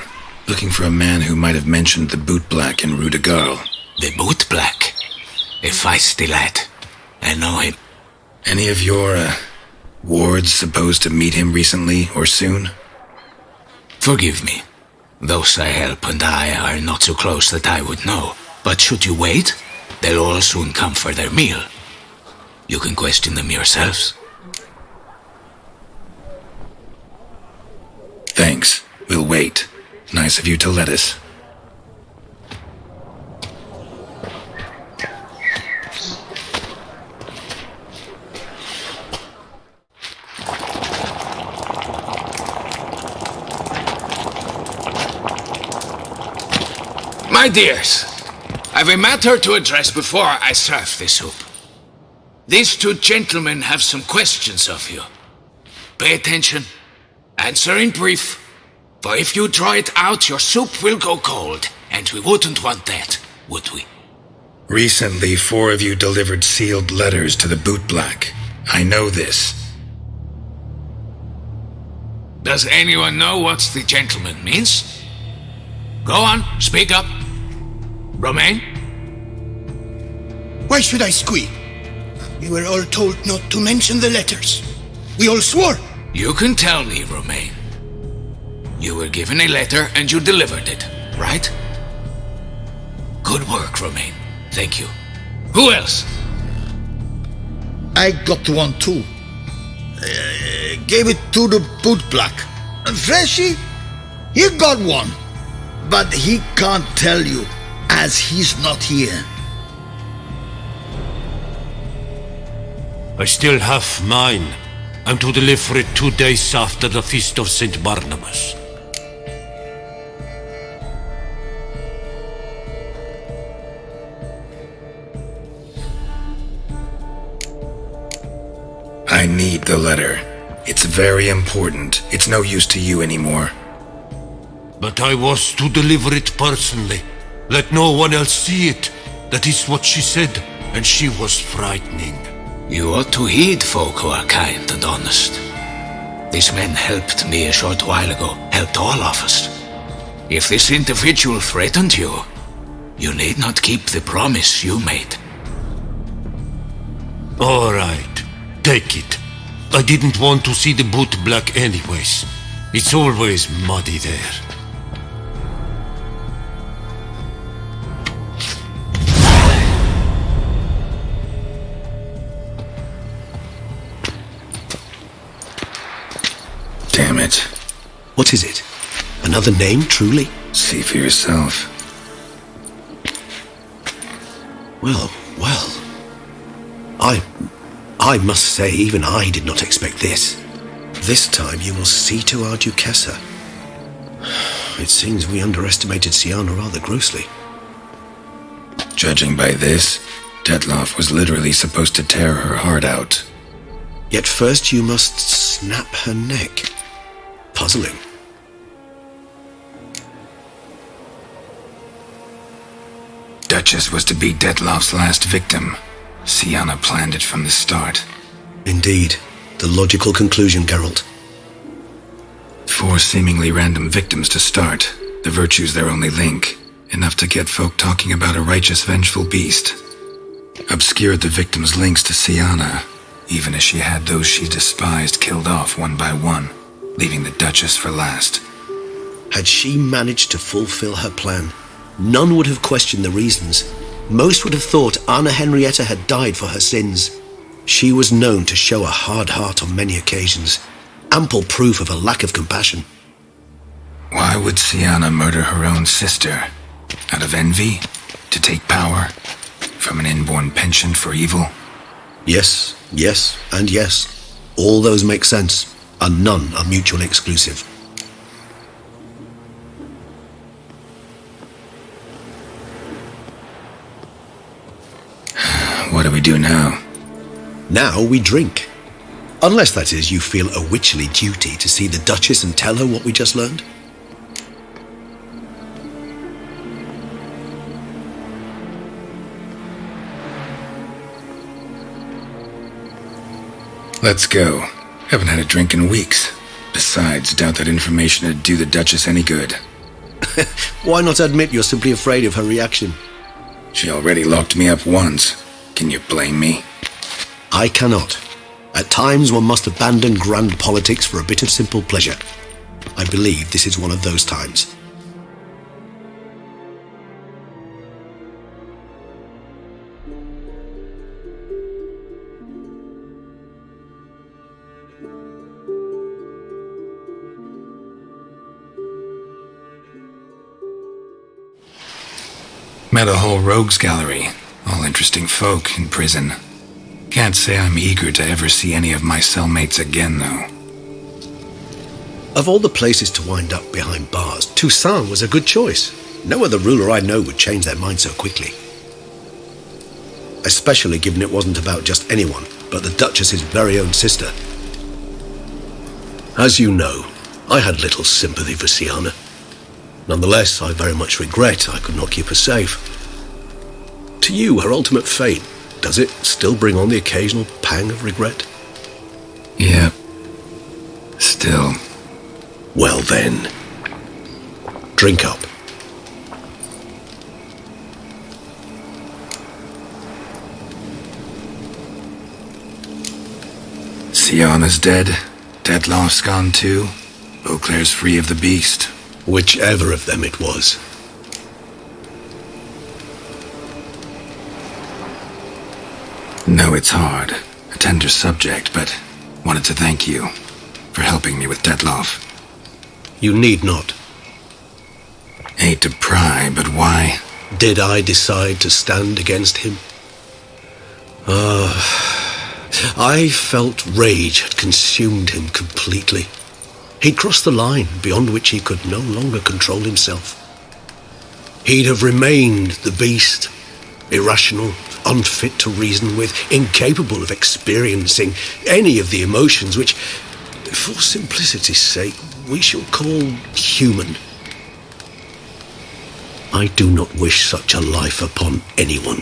Speaker 4: Looking for a man who might have mentioned the boot black in Rue de Garl.
Speaker 6: The boot black? A feisty lad. I know him.
Speaker 4: Any of your, wards supposed to meet him recently or soon?
Speaker 6: Forgive me. Those I help and I are not so close that I would know. But should you wait, they'll all soon come for their meal. You can question them yourselves.
Speaker 4: Thanks. We'll wait. Nice of you to let us.
Speaker 6: My dears, I've a matter to address before I serve the soup. These two gentlemen have some questions of you. Pay attention. Answer in brief. For if you draw it out, your soup will go cold. And we wouldn't want that, would we?
Speaker 4: Recently, 4 of you delivered sealed letters to the boot black. I know this.
Speaker 6: Does anyone know what the gentleman means? Go on, speak up. Romain?
Speaker 1: Why should I squeal? We were all told not to mention the letters. We all swore.
Speaker 6: You can tell me, Romain. You were given a letter and you delivered it, right? Good work, Romain. Thank you. Who else?
Speaker 11: I got one too. Gave it to the boot black. Freshy, he got one. But he can't tell you, as he's not here.
Speaker 6: I still have mine. I'm to deliver it 2 days after the Feast of St. Barnabas.
Speaker 4: I need the letter. It's very important. It's no use to you anymore.
Speaker 6: But I was to deliver it personally. Let no one else see it. That is what she said, and she was frightening.
Speaker 9: You ought to heed folk who are kind and honest. This man helped me a short while ago, helped all of us. If this individual threatened you, you need not keep the promise you made.
Speaker 6: All right, take it. I didn't want to see the boot black anyways. It's always muddy there.
Speaker 4: Damn it.
Speaker 2: What is it? Another name, truly?
Speaker 4: See for yourself.
Speaker 2: Well. I must say, even I did not expect this. This time you will see to our Duchessa. It seems we underestimated Siana rather grossly.
Speaker 4: Judging by this, Detloff was literally supposed to tear her heart out.
Speaker 2: Yet first you must snap her neck. Puzzling.
Speaker 4: Duchess was to be Detloff's last victim. Siana planned it from the start.
Speaker 2: Indeed. The logical conclusion, Geralt.
Speaker 4: 4 seemingly random victims to start. The virtue's their only link. Enough to get folk talking about a righteous, vengeful beast. Obscured the victims' links to Siana, even as she had those she despised killed off one by one, leaving the Duchess for last.
Speaker 2: Had she managed to fulfill her plan, none would have questioned the reasons. Most would have thought Anna Henrietta had died for her sins. She was known to show a hard heart on many occasions, ample proof of a lack of compassion.
Speaker 4: Why would Siana murder her own sister? Out of envy? To take power? From an inborn penchant for evil?
Speaker 2: Yes, and yes. All those make sense, and none are mutually exclusive.
Speaker 4: What do we do now?
Speaker 2: Now we drink. Unless, that is, you feel a witchly duty to see the Duchess and tell her what we just learned.
Speaker 4: Let's go. Haven't had a drink in weeks. Besides, doubt that information would do the Duchess any good.
Speaker 2: Why not admit you're simply afraid of her reaction?
Speaker 4: She already locked me up once. Can you blame me?
Speaker 2: I cannot. At times one must abandon grand politics for a bit of simple pleasure. I believe this is one of those times.
Speaker 4: Met a whole rogues gallery. All interesting folk in prison. Can't say I'm eager to ever see any of my cellmates again, though.
Speaker 2: Of all the places to wind up behind bars, Toussaint was a good choice. No other ruler I know would change their mind so quickly. Especially given it wasn't about just anyone, but the Duchess's very own sister. As you know, I had little sympathy for Siana. Nonetheless, I very much regret I could not keep her safe. To you, her ultimate fate, does it still bring on the occasional pang of regret?
Speaker 4: Yep. Still.
Speaker 2: Well then, drink up.
Speaker 4: Siana's dead. Detloff's gone too. Beauclair's free of the beast.
Speaker 2: Whichever of them it was.
Speaker 4: No, it's hard. A tender subject, but wanted to thank you for helping me with Detloff.
Speaker 2: You need not.
Speaker 4: Hate to pry, but why?
Speaker 2: Did I decide to stand against him? I felt rage had consumed him completely. He'd crossed the line beyond which he could no longer control himself. He'd have remained the beast, irrational, unfit to reason with, incapable of experiencing any of the emotions which, for simplicity's sake, we shall call human. I do not wish such a life upon anyone,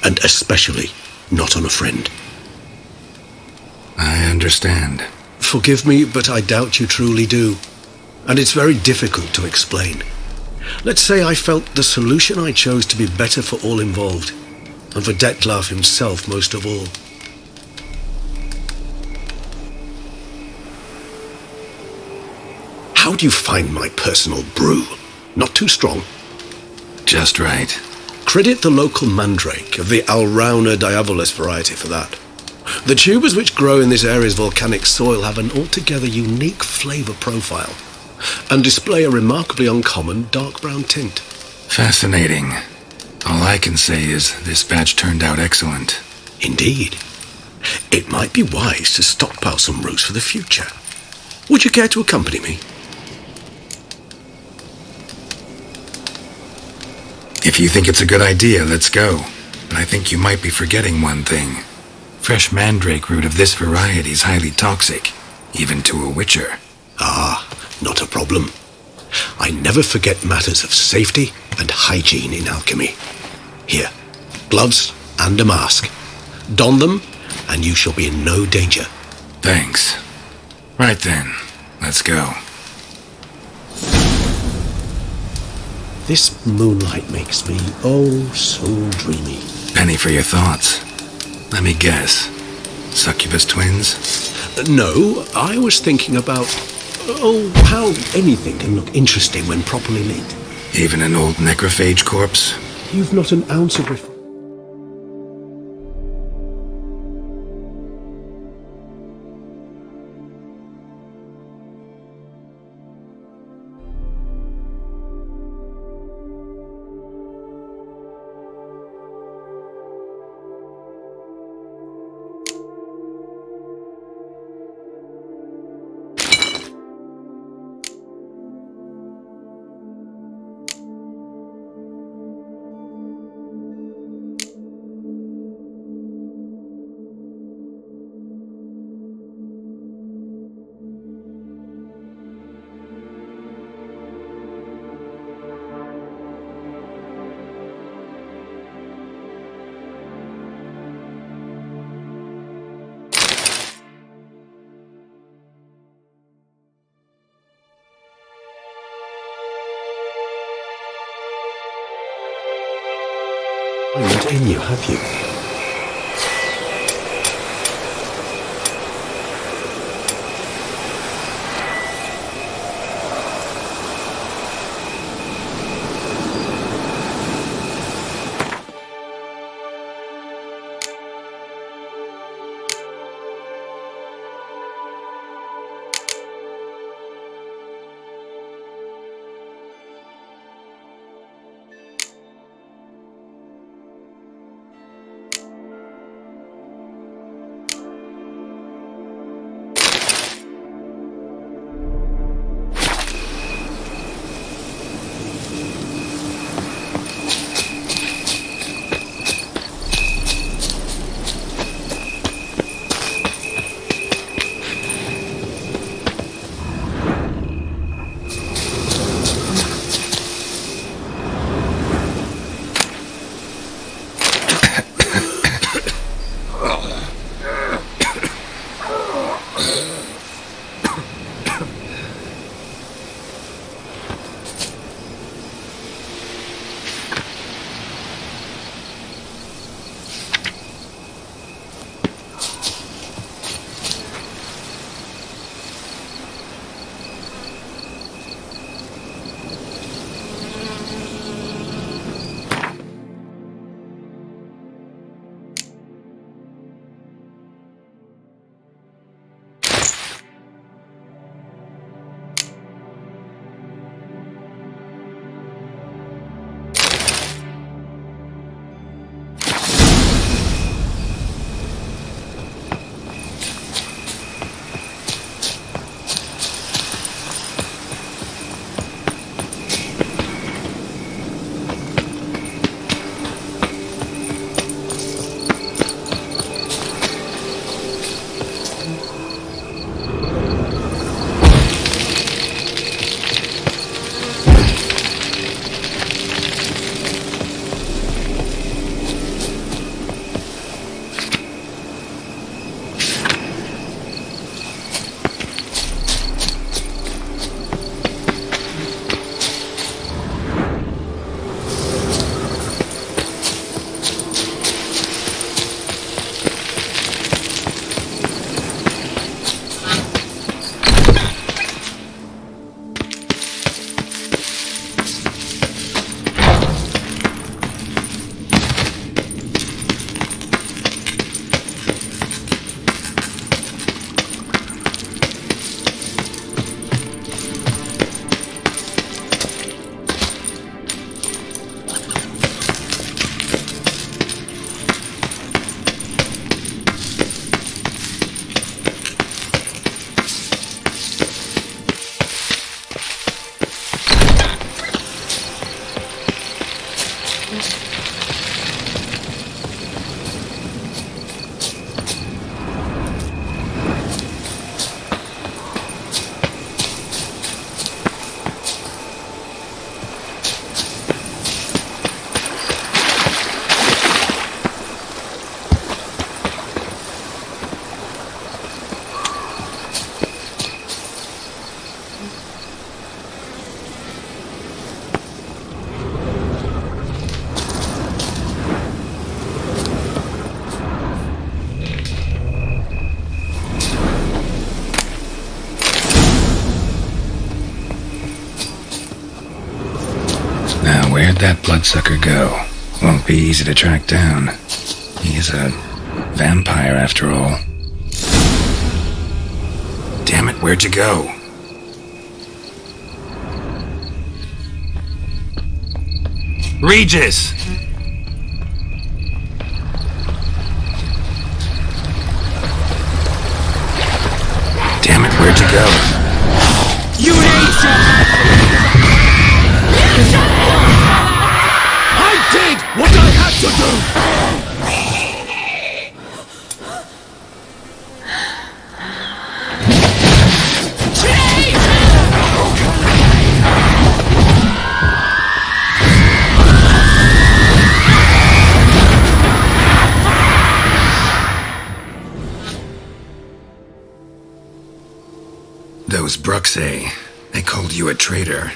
Speaker 2: and especially not on a friend.
Speaker 4: I understand.
Speaker 2: Forgive me, but I doubt you truly do. And it's very difficult to explain. Let's say I felt the solution I chose to be better for all involved, and for Detlef himself most of all. How do you find my personal brew? Not too strong?
Speaker 4: Just right.
Speaker 2: Credit the local mandrake of the Alrauna diabolus variety for that. The tubers which grow in this area's volcanic soil have an altogether unique flavour profile, and display a remarkably uncommon dark brown tint.
Speaker 4: Fascinating. All I can say is this batch turned out excellent.
Speaker 2: Indeed. It might be wise to stockpile some roots for the future. Would you care to accompany me?
Speaker 4: If you think it's a good idea, let's go. But I think you might be forgetting one thing. Fresh mandrake root of this variety is highly toxic, even to a witcher.
Speaker 2: Ah, not a problem. I never forget matters of safety and hygiene in alchemy. Here, gloves and a mask. Don them, and you shall be in no danger.
Speaker 4: Thanks. Right then, let's go.
Speaker 2: This moonlight makes me, oh, so dreamy.
Speaker 4: Penny for your thoughts. Let me guess. Succubus twins?
Speaker 2: No, I was thinking about, how anything can look interesting when properly lit.
Speaker 4: Even an old necrophage corpse?
Speaker 2: You've not an ounce of refinement in you, have you?
Speaker 4: Now, where'd that bloodsucker go? Won't be easy to track down. He is a vampire, after all. Damn it, where'd you go? Regis! Damn it, where'd you go?
Speaker 8: You I did what I had to do!
Speaker 4: Those Bruxay, they called you a traitor.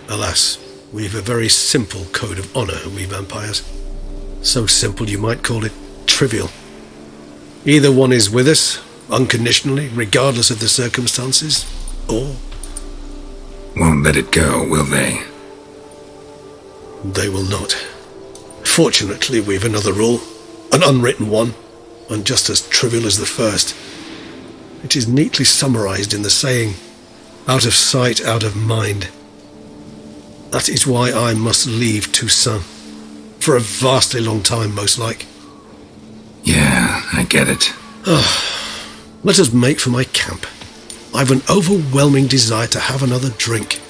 Speaker 2: Alas, we've a very simple code of honor, we vampires. So simple you might call it trivial. Either one is with us, unconditionally, regardless of the circumstances, or...
Speaker 4: Won't let it go, will they?
Speaker 2: They will not. Fortunately, we've another rule, an unwritten one, and just as trivial as the first. It is neatly summarized in the saying, out of sight, out of mind. That is why I must leave Toussaint. For a vastly long time, most like.
Speaker 4: Yeah, I get it.
Speaker 2: Let us make for my camp. I've an overwhelming desire to have another drink.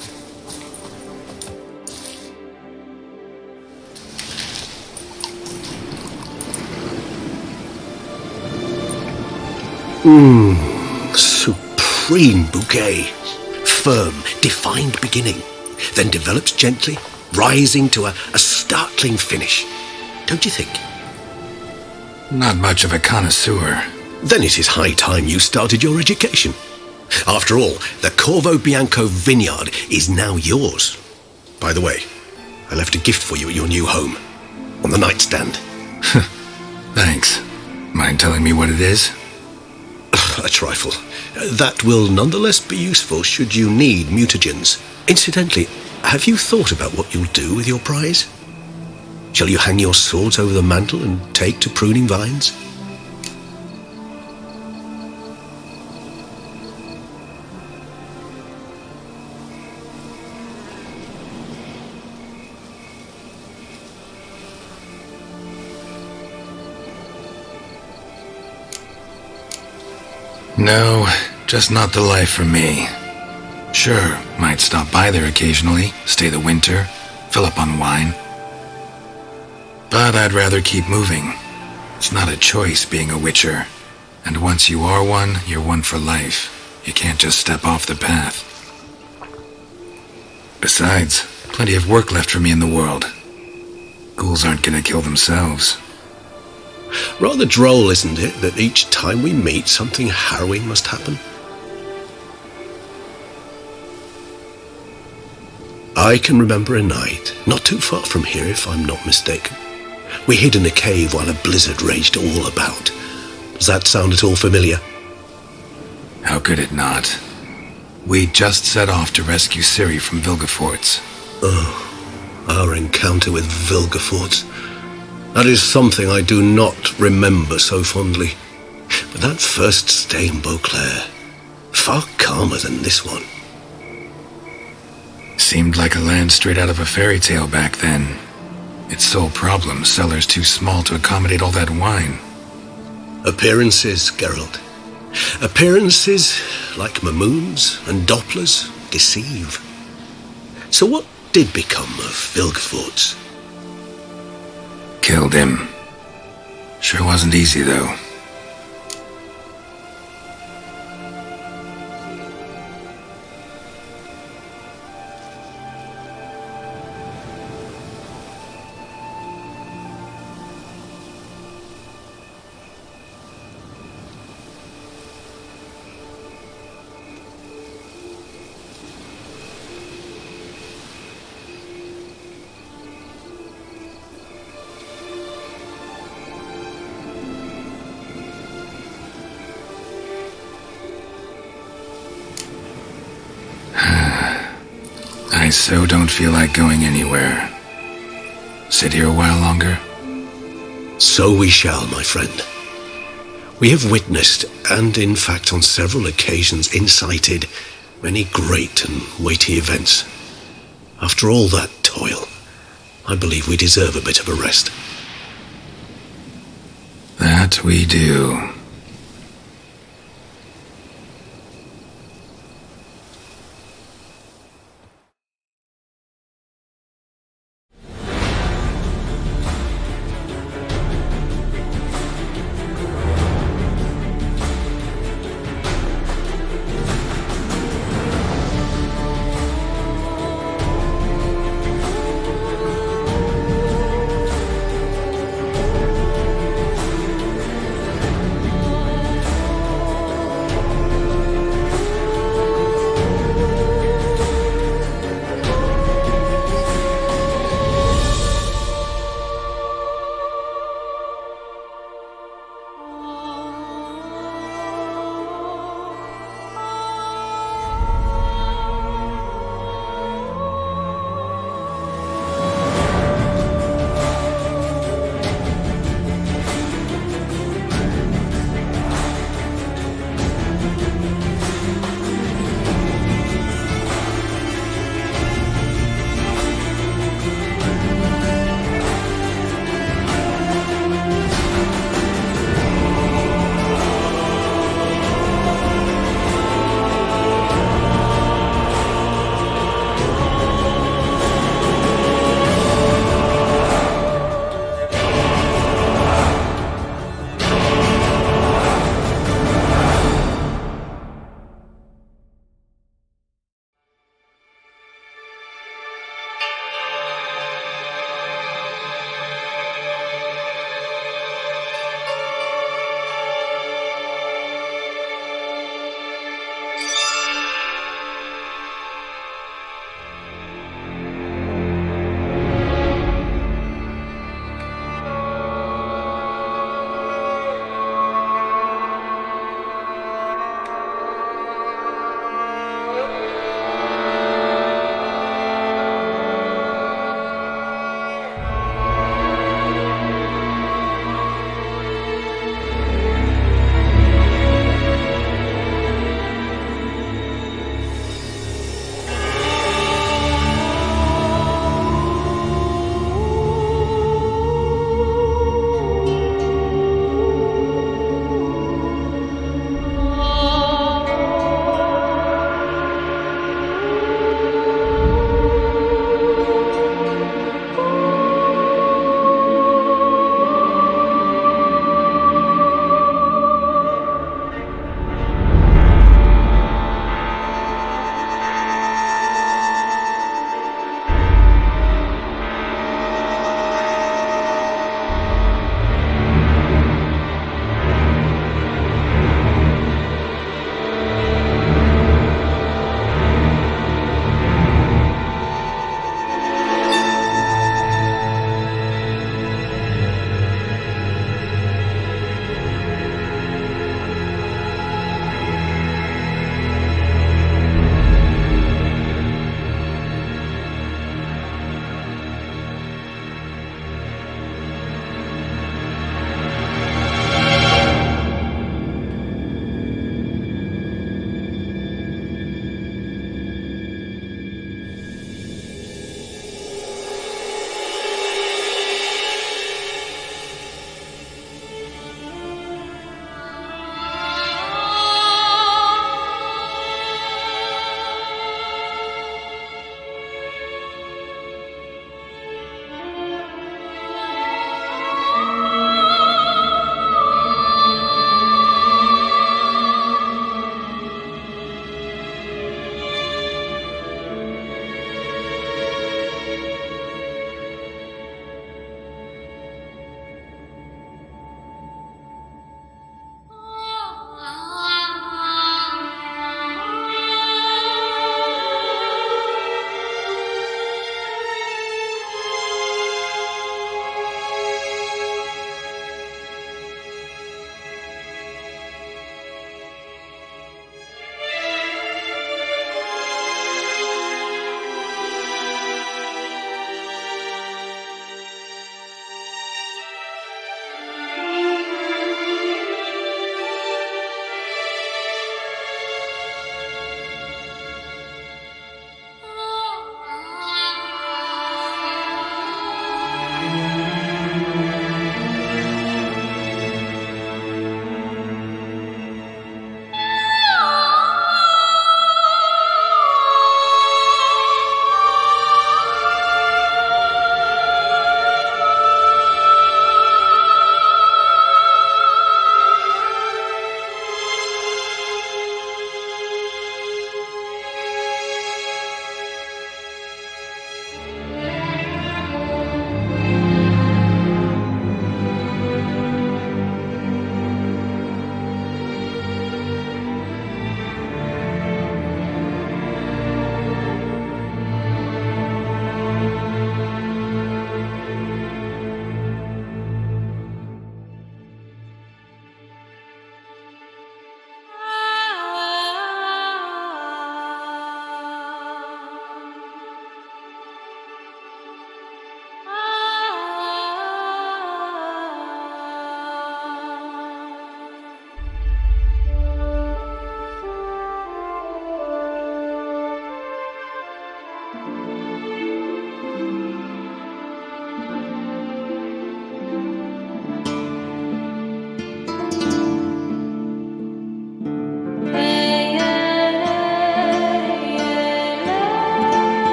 Speaker 2: Supreme bouquet. Firm, defined beginning, then develops gently, rising to a startling finish. Don't you think?
Speaker 4: Not much of a connoisseur.
Speaker 2: Then it is high time you started your education. After all, the Corvo Bianco vineyard is now yours. By the way, I left a gift for you at your new home, on the nightstand.
Speaker 4: Thanks. Mind telling me what it is?
Speaker 2: A trifle. That will nonetheless be useful should you need mutagens. Incidentally, have you thought about what you'll do with your prize? Shall you hang your swords over the mantle and take to pruning vines?
Speaker 4: No, just not the life for me. Sure, might stop by there occasionally, stay the winter, fill up on wine. But I'd rather keep moving. It's not a choice being a witcher. And once you are one, you're one for life. You can't just step off the path. Besides, plenty of work left for me in the world. Ghouls aren't gonna kill themselves.
Speaker 2: Rather droll, isn't it, that each time we meet, something harrowing must happen? I can remember a night, not too far from here if I'm not mistaken. We hid in a cave while a blizzard raged all about. Does that sound at all familiar?
Speaker 4: How could it not? We just set off to rescue Ciri from Vilgefortz.
Speaker 2: Oh, our encounter with Vilgefortz. That is something I do not remember so fondly. But that first stay in Beauclair, far calmer than this one.
Speaker 4: Seemed like a land straight out of a fairy tale back then. Its sole problem, cellars too small to accommodate all that wine.
Speaker 2: Appearances, Geralt. Appearances, like Mamoons and Dopplers, deceive. So what did become of Vilgefortz?
Speaker 4: Killed him. Sure wasn't easy, though. I so don't feel like going anywhere. Sit here a while longer?
Speaker 2: So we shall, my friend. We have witnessed, and in fact on several occasions incited, many great and weighty events. After all that toil, I believe we deserve a bit of a rest.
Speaker 4: That we do.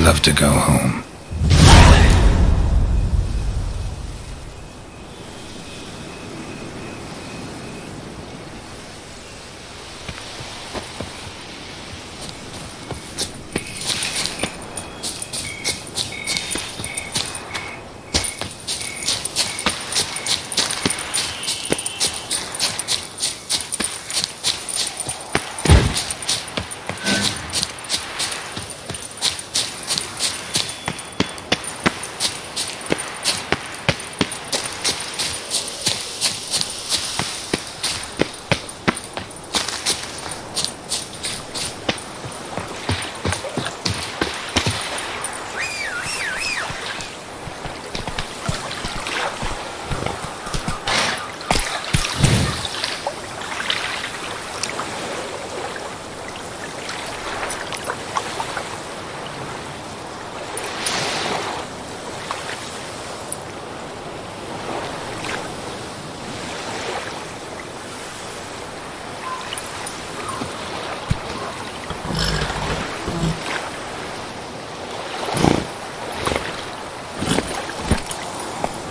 Speaker 4: love to go home.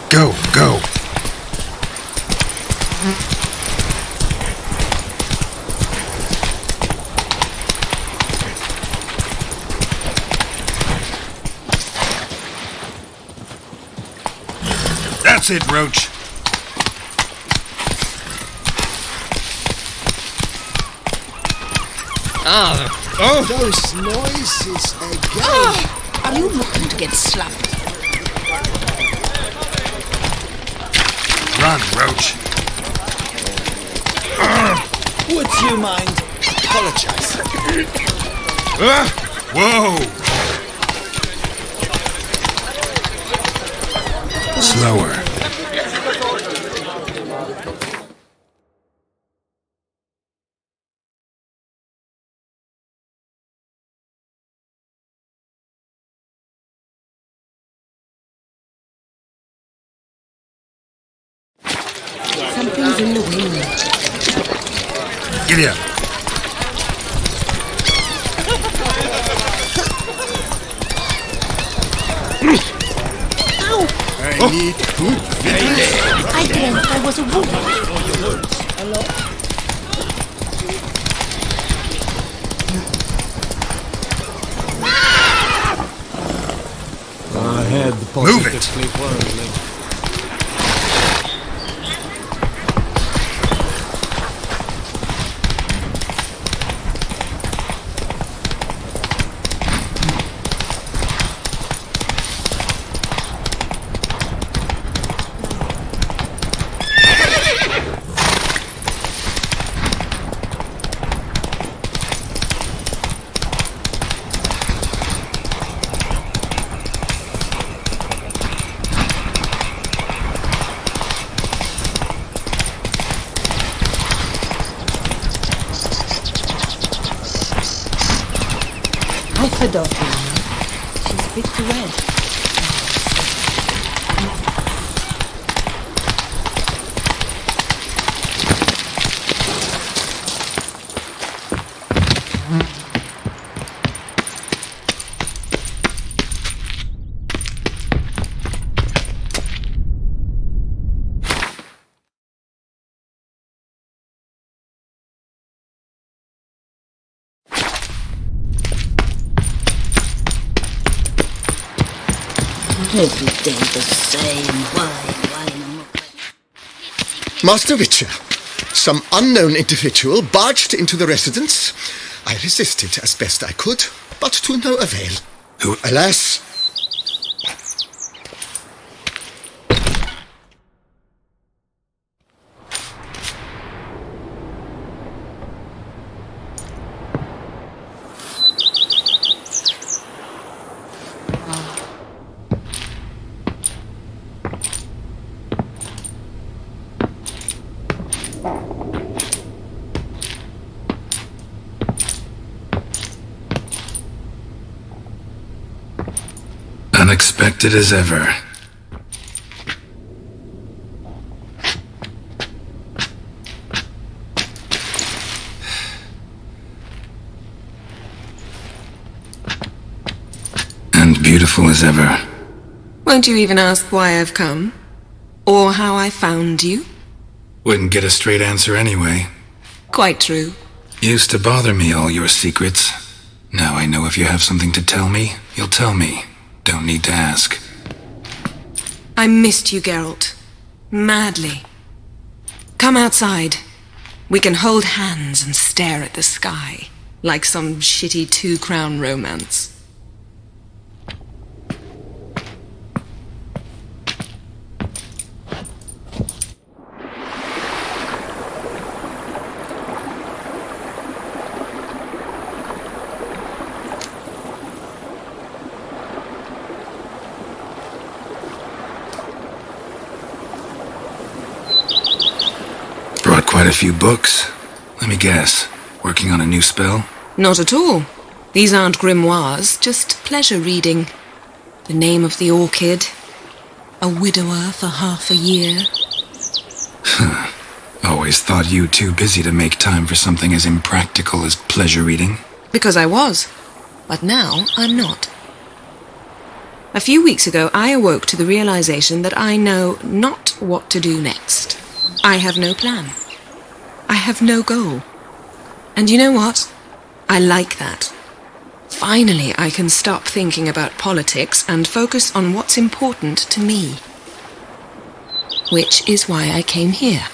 Speaker 5: Go, go.
Speaker 6: That's it, Roach.
Speaker 11: Those noises again.
Speaker 14: Are you looking to get slapped?
Speaker 6: Run, Roach.
Speaker 11: Would you mind? Apologize.
Speaker 6: Whoa!
Speaker 4: Slower.
Speaker 14: Something's in the wind.
Speaker 6: Giddy up.
Speaker 14: Ow!
Speaker 6: I need food.
Speaker 14: I dreamt I was a wolf. Hello?
Speaker 7: I had the
Speaker 6: Move it.
Speaker 7: sleep worryingly.
Speaker 14: I forgot her. She's a bit too red. Every day the same. Why?
Speaker 15: Master Witcher, some unknown individual barged into the residence. I resisted as best I could, but to no avail. Who, alas,
Speaker 4: Unexpected as ever. And beautiful as ever.
Speaker 16: Won't you even ask why I've come? Or how I found you?
Speaker 4: Wouldn't get a straight answer anyway.
Speaker 16: Quite true.
Speaker 4: Used to bother me, all your secrets. Now I know if you have something to tell me, you'll tell me. Don't need to ask.
Speaker 16: I missed you, Geralt. Madly. Come outside. We can hold hands and stare at the sky, like some shitty two-crown romance.
Speaker 4: Brought quite a few books. Let me guess. Working on a new spell?
Speaker 16: Not at all. These aren't grimoires, just pleasure reading. The Name of the Orchid. A widower for half a year.
Speaker 4: Always thought you too busy to make time for something as impractical as pleasure reading.
Speaker 16: Because I was. But now I'm not. A few weeks ago, I awoke to the realization that I know not what to do next. I have no plan. I have no goal. And you know what? I like that. Finally, I can stop thinking about politics and focus on what's important to me. Which is why I came here.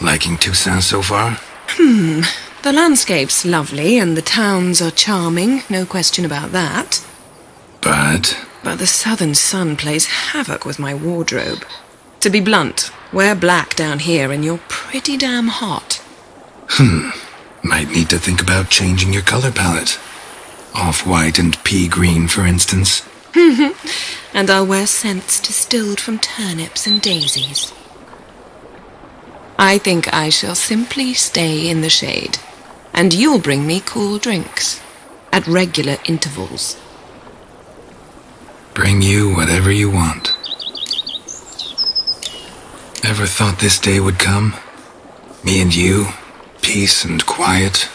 Speaker 4: Liking Toussaint so far?
Speaker 16: The landscape's lovely and the towns are charming, no question about that.
Speaker 4: But
Speaker 16: the southern sun plays havoc with my wardrobe. To be blunt, wear black down here and you're pretty damn hot.
Speaker 4: Might need to think about changing your color palette. Off-white and pea green, for instance.
Speaker 16: And I'll wear scents distilled from turnips and daisies. I think I shall simply stay in the shade, and you'll bring me cool drinks at regular intervals.
Speaker 4: Bring you whatever you want. Ever thought this day would come? Me and you, peace and quiet,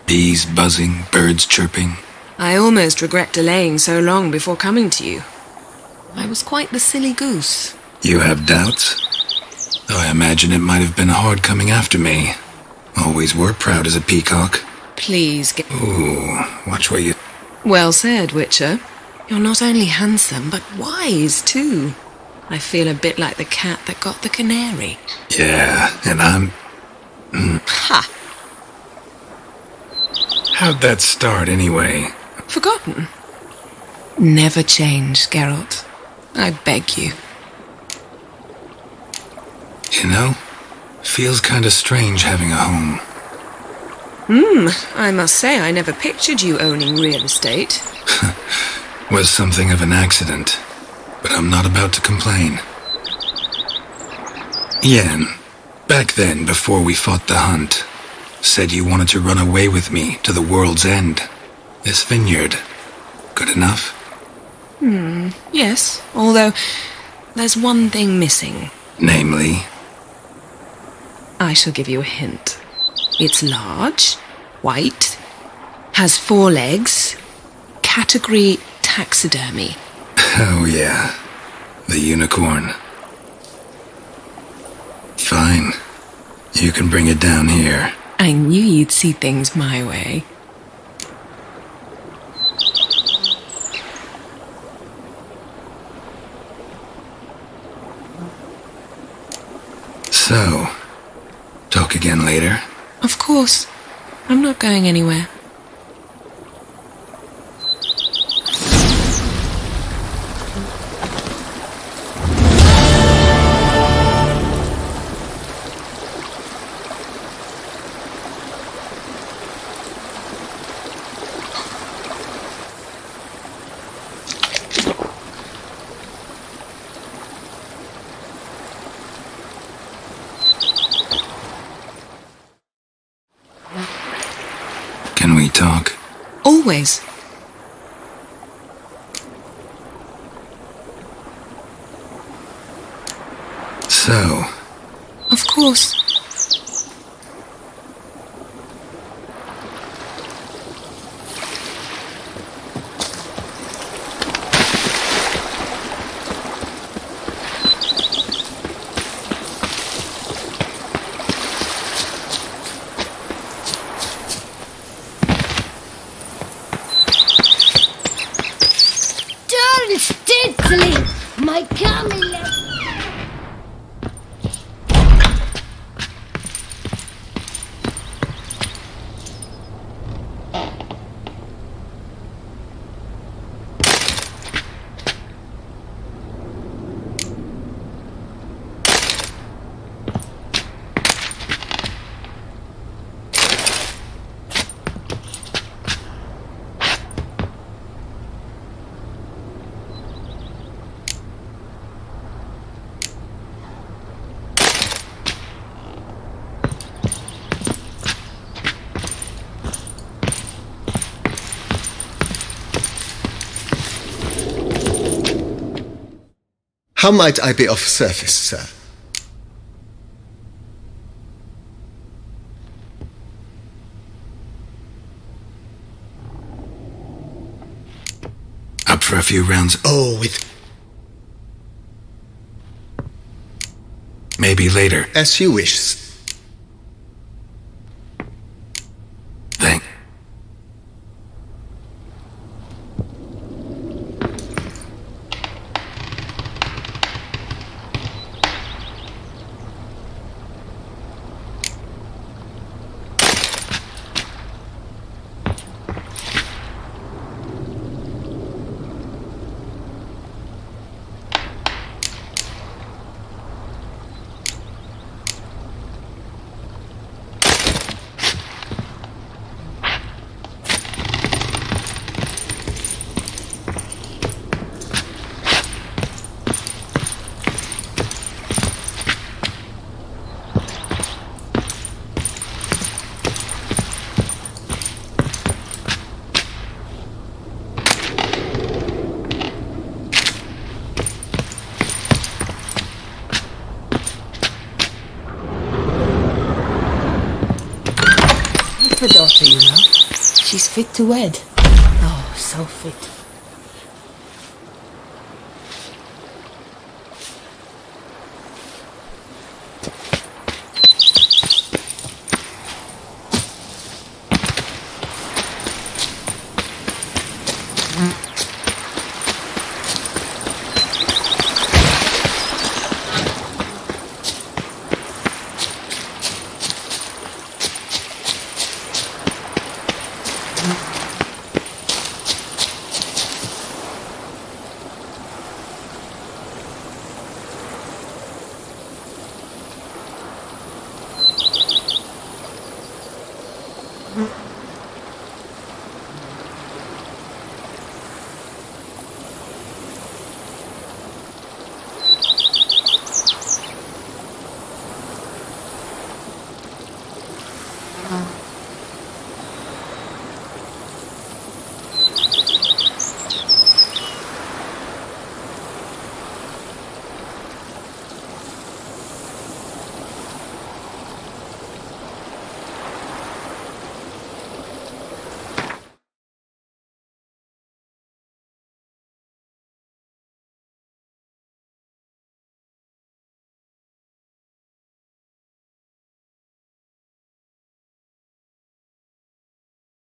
Speaker 4: bees buzzing, birds chirping.
Speaker 16: I almost regret delaying so long before coming to you. I was quite the silly goose.
Speaker 4: You have doubts? Though I imagine it might have been hard coming after me. Always were proud as a peacock.
Speaker 16: Please get...
Speaker 4: Ooh, watch what you...
Speaker 16: Well said, Witcher. You're not only handsome, but wise, too. I feel a bit like the cat that got the canary.
Speaker 4: Yeah, and I'm...
Speaker 16: Ha!
Speaker 4: How'd that start, anyway?
Speaker 16: Forgotten? Never change, Geralt. I beg you.
Speaker 4: You know, feels kinda strange having a home.
Speaker 16: I must say I never pictured you owning real estate.
Speaker 4: Was something of an accident, but I'm not about to complain. Yen, back then, before we fought the hunt, said you wanted to run away with me to the world's end. This vineyard, good enough?
Speaker 16: Yes, although there's one thing missing.
Speaker 4: Namely?
Speaker 16: I shall give you a hint. It's large, white, has 4 legs, category taxidermy.
Speaker 4: Oh yeah, the unicorn. Fine, you can bring it down here.
Speaker 16: I knew you'd see things my way.
Speaker 4: So, talk again later?
Speaker 16: Of course. I'm not going anywhere.
Speaker 4: Can we talk?
Speaker 16: Always.
Speaker 4: So,
Speaker 16: Of course.
Speaker 15: How might I be of service, sir?
Speaker 4: Up for a few rounds?
Speaker 15: Oh, with...
Speaker 4: Maybe later.
Speaker 15: As you wish.
Speaker 4: Thank.
Speaker 14: Her daughter, you know. She's fit to wed. Oh, so fit.
Speaker 3: Mm-hmm.